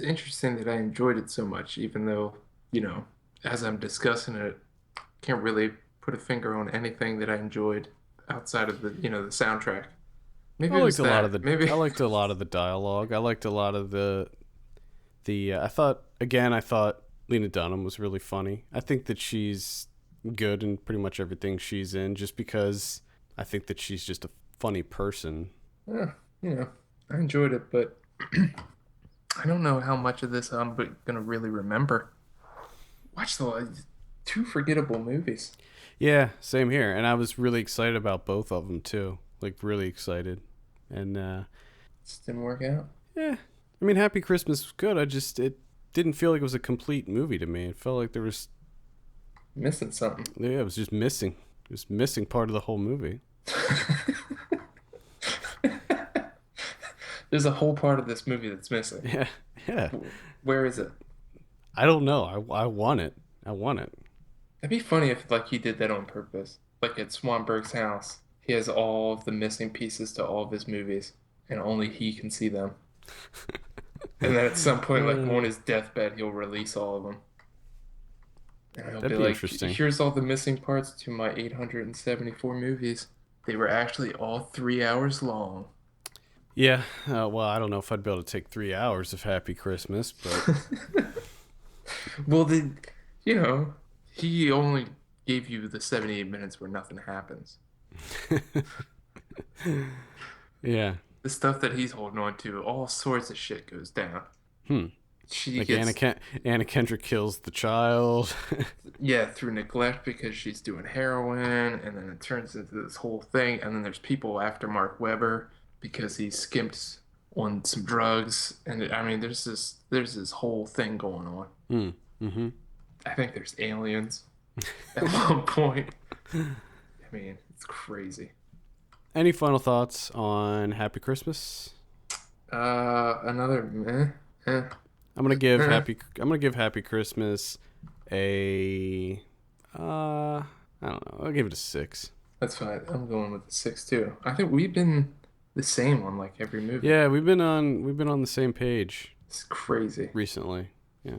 interesting that I enjoyed it so much, even though, you know, as I'm discussing it, can't really put a finger on anything that I enjoyed outside of the soundtrack. Maybe I it liked was a lot that. of the. Maybe I liked a lot of the dialogue. I liked a lot of the. I thought Lena Dunham was really funny. I think that she's good in pretty much everything she's in, just because I think that she's just a funny person. Yeah, I enjoyed it, but I don't know how much of this I'm gonna really remember. Watched two forgettable movies. Yeah, same here. And I was really excited about both of them too. Like, really excited. And Just didn't work out. yeah, I mean, Happy Christmas was good. It didn't feel like it was a complete movie to me. It felt like there was Missing something. it was just missing. It was missing part of the whole movie. There's a whole part of this movie that's missing. Yeah, yeah. Where is it? I don't know. I want it. I want it. It'd be funny if like he did that on purpose. Like at Swanberg's house, he has all of the missing pieces to all of his movies, and only he can see them. And then at some point, like on his deathbed, he'll release all of them. And he'll That'd be be like, interesting. here's all the missing parts to my 874 movies. They were actually all 3 hours long. Yeah. Well, I don't know if I'd be able to take 3 hours of Happy Christmas, but Well, he only gave you the 78 minutes where nothing happens. yeah. The stuff that he's holding on to, all sorts of shit goes down. Hmm. She Like gets, Anna Kendrick kills the child. yeah, through neglect because she's doing heroin, and then it turns into this whole thing. And then there's people after Mark Webber because he skimped on some drugs. And I mean, there's this whole thing going on. Hmm. Mm-hmm. I think there's aliens at one point. I mean, it's crazy. Any final thoughts on Happy Christmas? Another meh. I'm gonna give Happy Christmas a I don't know. I'll give it a 6. That's fine. I'm going with the 6 too. I think we've been the same on like every movie. Yeah, we've been on the same page It's crazy. recently. Yeah.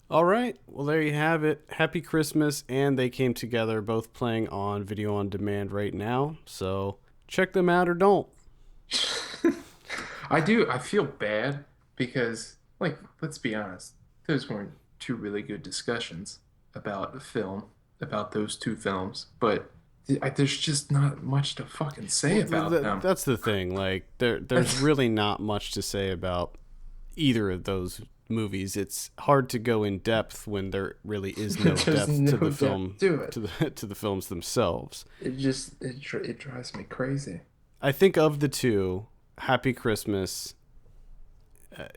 All right. Well, there you have it. Happy Christmas and They Came Together, both playing on video on demand right now. So check them out or don't. I feel bad because, like, let's be honest, those weren't two really good discussions about the film, about those two films, but there's just not much to fucking say about them. That's the thing. Like there's really not much to say about either of those movies. It's hard to go in depth when there really is no There's depth no to the depth film to it. to the films themselves. It drives me crazy. I think of the two, Happy Christmas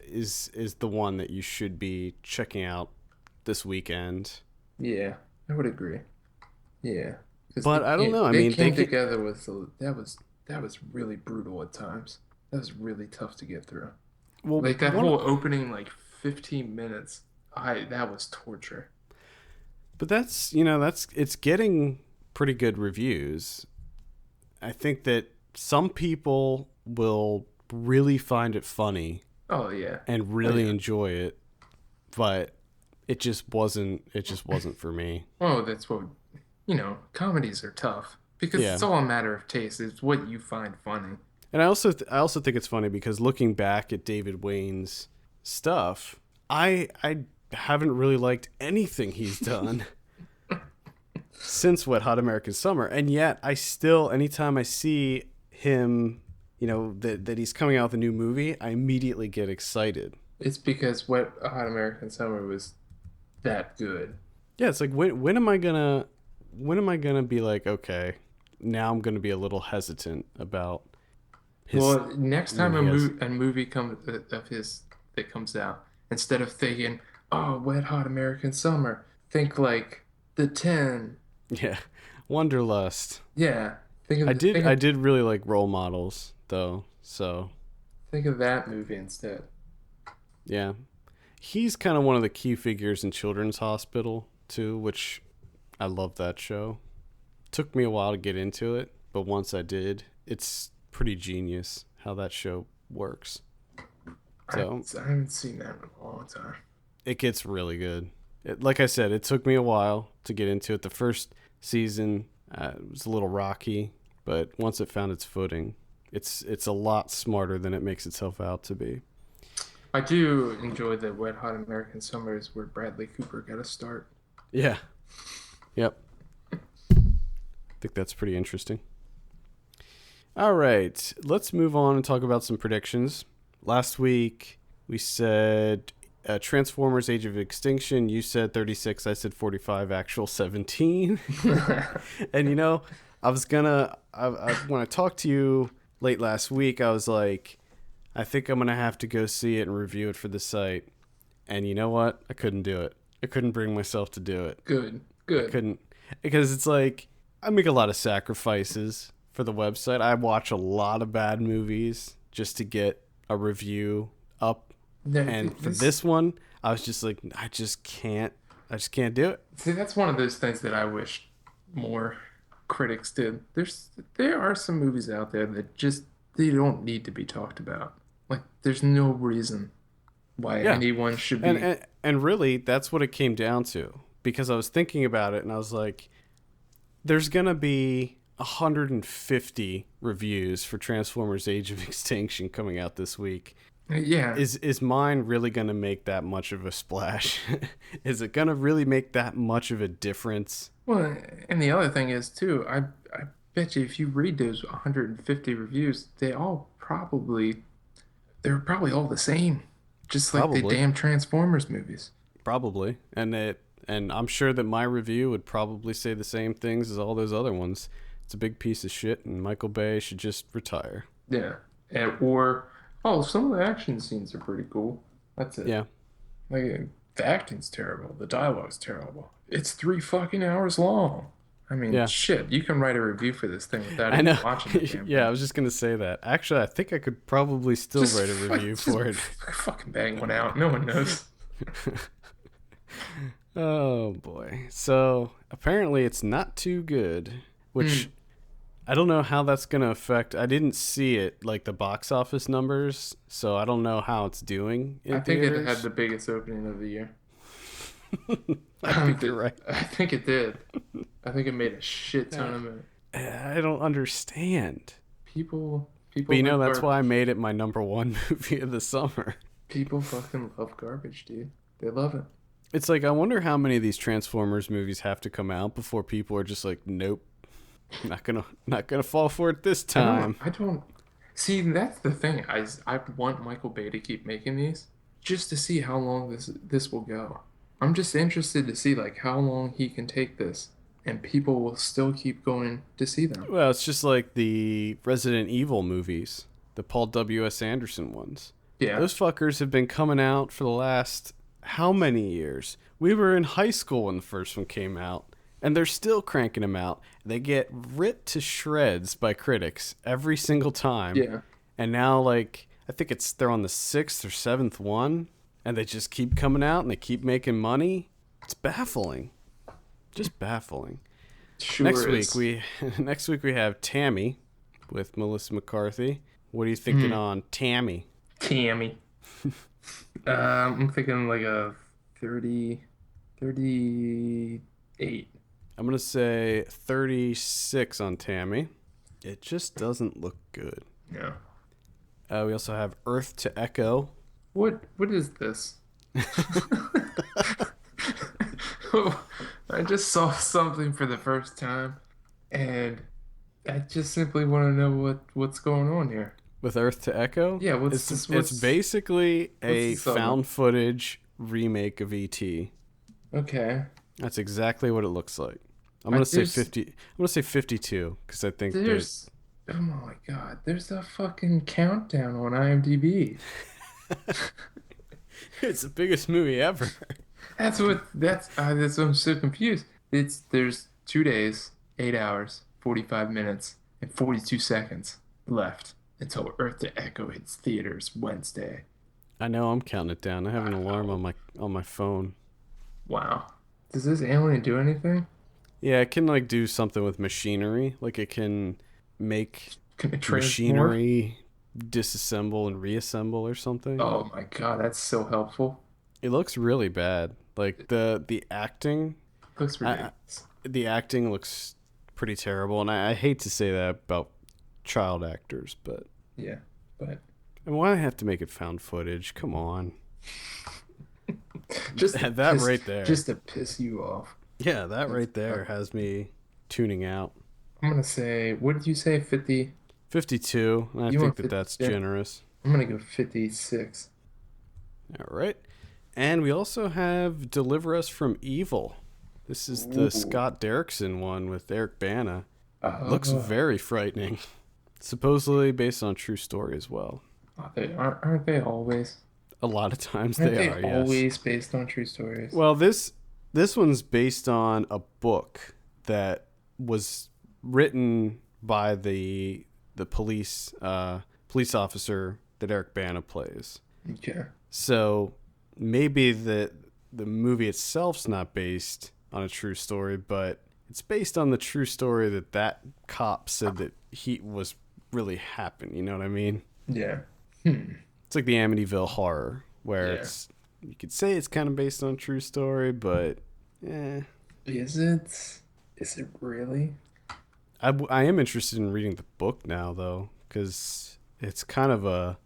is the one that you should be checking out this weekend. Yeah, I would agree. Yeah. 'Cause But I don't know. I they mean, came together with that was really brutal at times. That was really tough to get through. well, Like that one- whole opening like 15 minutes, that was torture. But that's it's getting pretty good reviews. I think that some people will really find it funny Oh yeah. and really yeah. enjoy it, but it just wasn't for me. Oh, that's what comedies are tough because Yeah. it's all a matter of taste. It's what you find funny. And I also think it's funny because looking back at David Wain's stuff, I haven't really liked anything he's done since Wet Hot American Summer, and yet I still, anytime I see him, that he's coming out with a new movie, I immediately get excited. It's because Wet Hot American Summer was that good. Yeah, it's like when am I gonna be like, okay, now I'm gonna be a little hesitant about his. Well, next time he has- a movie comes of his that comes out, instead of thinking, "Oh, Wet Hot American Summer," think like The 10. Yeah, Wanderlust. Yeah, think of I did really like Role Models though, so think of that movie instead. yeah, he's kind of one of the key figures in Children's Hospital too, which I love that show. Took me a while to get into it, but once I did, it's pretty genius how that show works. So I haven't seen that in a long time. it gets really good. Like I said, it took me a while to get into it. The first season was a little rocky, but once it found its footing, it's a lot smarter than it makes itself out to be. I do enjoy the Wet Hot American Summers where Bradley Cooper got a start. Yeah. Yep. I think that's pretty interesting. All right, let's move on and talk about some predictions. Last week we said Transformers: Age of Extinction. You said 36. I said 45. Actual 17. And I was gonna. When I talked to you late last week, I was like, I think I'm gonna have to go see it and review it for the site. And you know what? I couldn't do it. I couldn't bring myself to do it. Good. I couldn't, because it's like I make a lot of sacrifices for the website. I watch a lot of bad movies just to get a review up. No, And for this one, I was just like, I just can't do it. See, that's one of those things that I wish more critics did. There are some movies out there that just they don't need to be talked about. Like, there's no reason why anyone should be. And really, that's what it came down to. Because I was thinking about it, and I was like, there's gonna be 150 reviews for Transformers: Age of Extinction coming out this week. Yeah. Is mine really going to make that much of a splash? Is it going to really make that much of a difference? Well, and the other thing is, too, I bet you if you read those 150 reviews, they're probably all the same. Just like the damn Transformers movies. Probably. And I'm sure that my review would probably say the same things as all those other ones. It's a big piece of shit, and Michael Bay should just retire. Yeah. Some of the action scenes are pretty cool. That's it. Yeah. Like, the acting's terrible. The dialogue's terrible. It's 3 fucking hours long. I mean, shit, you can write a review for this thing without even watching the damn thing. I was just going to say that. Actually, I think I could probably still write a review for it. Fucking bang one out. No one knows. Oh, boy. So, apparently it's not too good, which... I don't know how that's going to affect. I didn't see it, like the box office numbers, so I don't know how it's doing in theaters. It had the biggest opening of the year. I think you're right. I think it did. I think it made a shit ton of money. I don't understand. People. But that's why I made it my number one movie of the summer. People fucking love garbage, dude. They love it. It's like, I wonder how many of these Transformers movies have to come out before people are just like, nope. Not gonna fall for it this time. I don't see. That's the thing. I want Michael Bay to keep making these just to see how long this will go. I'm just interested to see like how long he can take this, and people will still keep going to see them. Well, it's just like the Resident Evil movies, the Paul W.S. Anderson ones. Yeah, those fuckers have been coming out for the last how many years? We were in high school when the first one came out. And they're still cranking them out. They get ripped to shreds by critics every single time. Yeah. And now, like, I think they're on the 6th or 7th one. And they just keep coming out and they keep making money. It's baffling. Just baffling. Sure Next week we have Tammy with Melissa McCarthy. What are you thinking on Tammy? Tammy. I'm thinking like a 38. I'm going to say 36 on Tammy. It just doesn't look good. No. We also have Earth to Echo. What is this? I just saw something for the first time, and I just simply want to know what's going on here. With Earth to Echo? Yeah, it's basically a found footage remake of E.T. Okay. That's exactly what it looks like. I'm gonna say 50. I'm gonna say 52 because I think there's. Oh my god! There's a fucking countdown on IMDb. It's the biggest movie ever. That's I'm so confused. There's 2 days, 8 hours, 45 minutes, and 42 seconds left until Earth to Echo hits theaters Wednesday. I know. I'm counting it down. I have an alarm on my phone. Wow. Does this alien do anything? Yeah, it can like do something with machinery. Like it can make machinery disassemble and reassemble or something. Oh my god, that's so helpful. It looks really bad. Like the acting looks ridiculous. The acting looks pretty terrible, and I hate to say that about child actors, but yeah, but and why do I have to make it found footage? Come on. Just that right there. Just to piss you off. Yeah, that right there has me tuning out. I'm going to say, what did you say, 50? 52. I think that's generous. I'm going to go 56. All right. And we also have Deliver Us from Evil. This is the Scott Derrickson one with Eric Bana. Looks very frightening. Supposedly based on a true story as well. Aren't they always? A lot of times they are, yes. Always based on true stories? Well, this one's based on a book that was written by the police officer that Eric Bana plays. Okay. So maybe the movie itself's not based on a true story, but it's based on the true story that cop said that he was really happened. You know what I mean? Yeah. It's like the Amityville Horror, where you could say it's kind of based on a true story, but Is it? Is it really? I am interested in reading the book now, though, because it's kind of a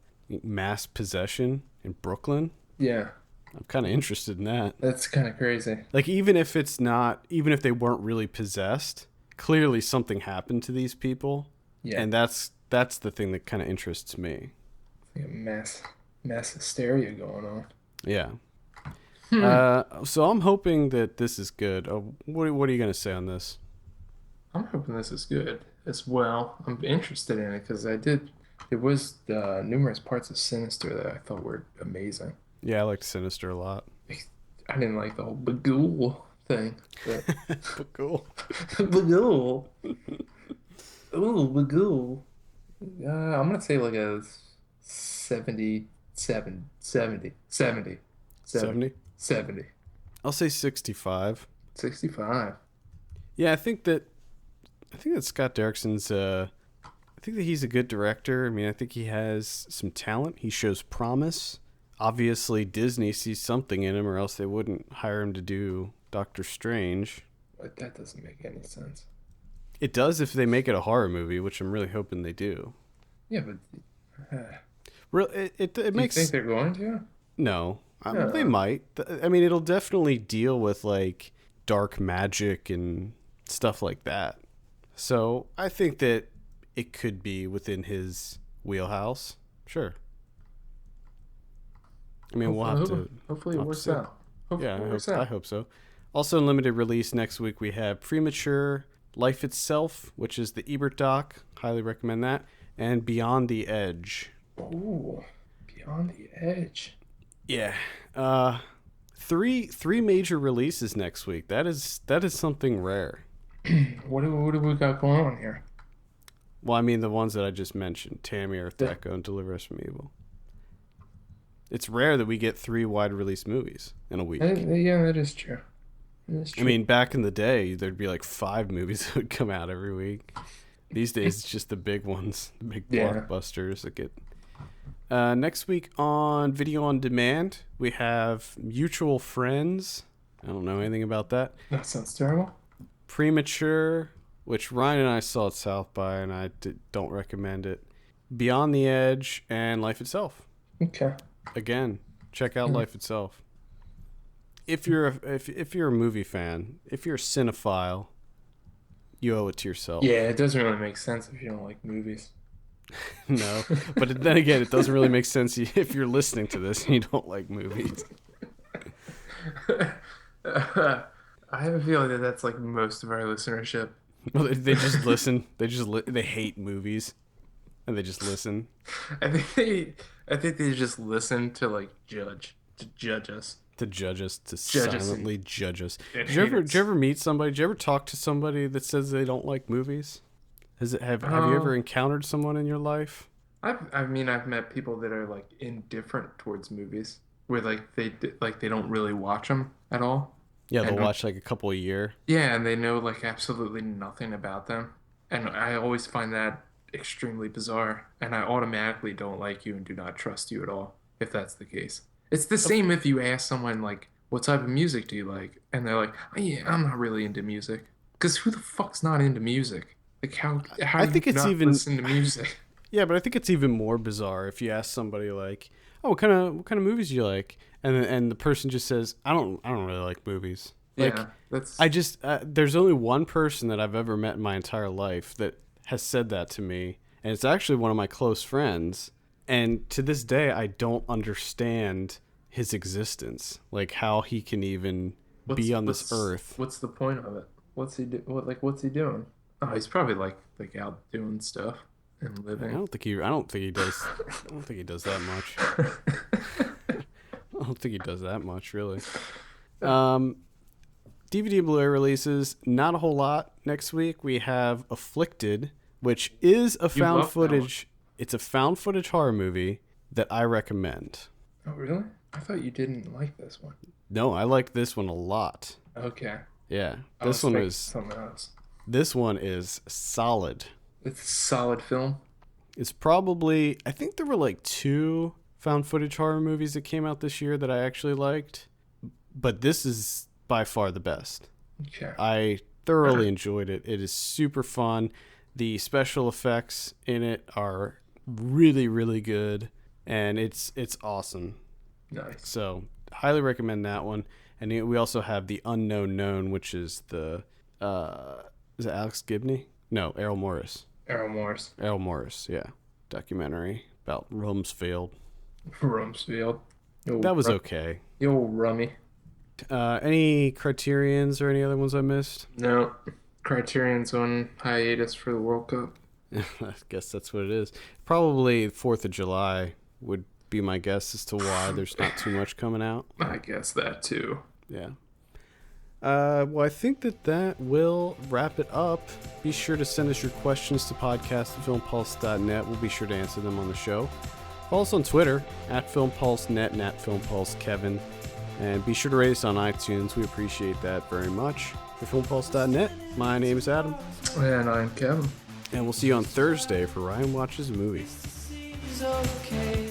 mass possession in Brooklyn. Yeah. I'm kind of interested in that. That's kind of crazy. Like, even if they weren't really possessed, clearly something happened to these people. Yeah. And that's the thing that kind of interests me. Like a mass hysteria going on. Yeah. So I'm hoping that this is good. What are you going to say on this? I'm hoping this is good as well. I'm interested in it because there was numerous parts of Sinister that I thought were amazing. Yeah, I liked Sinister a lot. I didn't like the whole Bagul thing. But Cool. Bagul. Ooh, Bagul. I'm going to say like a 70. 70? 70. I'll say 65. 65. Yeah, I think that Scott Derrickson's I think that he's a good director. I mean, I think he has some talent. He shows promise. Obviously, Disney sees something in him, or else they wouldn't hire him to do Doctor Strange. But that doesn't make any sense. It does if they make it a horror movie, which I'm really hoping they do. Yeah, but It makes. You think they're going to? No, they might. I mean, it'll definitely deal with like dark magic and stuff like that. So I think that it could be within his wheelhouse. Sure. I mean, we'll have to. Hopefully it works out. I hope so. Also, in limited release next week, we have Premature, Life Itself, which is the Ebert doc. Highly recommend that. And Beyond the Edge. Ooh, Beyond the Edge. Yeah. Three major releases next week. That is something rare. What do we got going on here? Well, I mean, the ones that I just mentioned, Tammy, Earth Echo, and Deliver Us from Evil. It's rare that we get 3 wide release movies in a week. Yeah, that is true. I mean, back in the day, there'd be like 5 movies that would come out every week. These days, it's just the big ones, the big blockbusters that get. Next week on Video on Demand, we have Mutual Friends. I don't know anything about that. That sounds terrible. Premature, which Ryan and I saw at South by, and I don't recommend it. Beyond the Edge, and Life Itself. Okay. Again, check out Life Itself. If you're a movie fan, if you're a cinephile, you owe it to yourself. Yeah, it doesn't really make sense if you don't like movies. No, but then again, it doesn't really make sense if you're listening to this and you don't like movies. I have a feeling that that's like most of our listenership. Well, they just listen. They hate movies, and they just listen. I think they just listen to like judge us. To silently judge us. Did you haters. ever meet somebody? Did you ever talk to somebody that says they don't like movies? Have you ever encountered someone in your life? I've met people that are like indifferent towards movies, where like they don't really watch them at all. Yeah, they'll watch like a couple a year. Yeah, and they know like absolutely nothing about them, and I always find that extremely bizarre. And I automatically don't like you and do not trust you at all if that's the case. It's the same if you ask someone like, "What type of music do you like?" and they're like, "Oh, yeah, I'm not really into music." Because who the fuck's not into music? Like how I think do you it's not even listen to music? Yeah, but I think it's even more bizarre if you ask somebody like, "Oh, what kind of movies do you like?" and the person just says, "I don't really like movies." Like, Yeah, that's I just there's only one person that I've ever met in my entire life that has said that to me, and it's actually one of my close friends. And to this day, I don't understand his existence, like how he can even be on this earth. What's the point of it? What's he doing? Oh, he's probably like out doing stuff and living. I don't think he does. I don't think he does that much. I don't think he does that much, really. DVD and Blu-ray releases, not a whole lot. Next week we have Afflicted, which is a found love that one. footage. It's a found footage horror movie that I recommend. Oh, really? I thought you didn't like this one. No, I like this one a lot. Okay. Yeah, I was this one thinking is something else. this one is solid. It's a solid film. It's probably, I think there were like 2 found footage horror movies that came out this year that I actually liked, but this is by far the best. Okay. I thoroughly enjoyed it. It is super fun. The special effects in it are really, really good, and it's awesome. Nice. So, highly recommend that one. And we also have The Unknown Known, which is the, is it Alex Gibney? No, Errol Morris. Errol Morris. Errol Morris, yeah. Documentary about Rumsfeld. Rumsfeld. That was okay. The old rummy. Any Criterions or any other ones I missed? No. Criterion's on hiatus for the World Cup. I guess that's what it is. Probably 4th of July would be my guess as to why there's not too much coming out. I guess that too. Yeah. Well, I think that will wrap it up. Be sure to send us your questions to podcast@filmpulse.net. We'll be sure to answer them on the show. Follow us on Twitter @FilmPulseNet and @FilmPulseKevin. And be sure to rate us on iTunes. We appreciate that very much. For FilmPulse.net, my name is Adam. And I'm Kevin. And we'll see you on Thursday for Ryan Watches a Movie. Okay.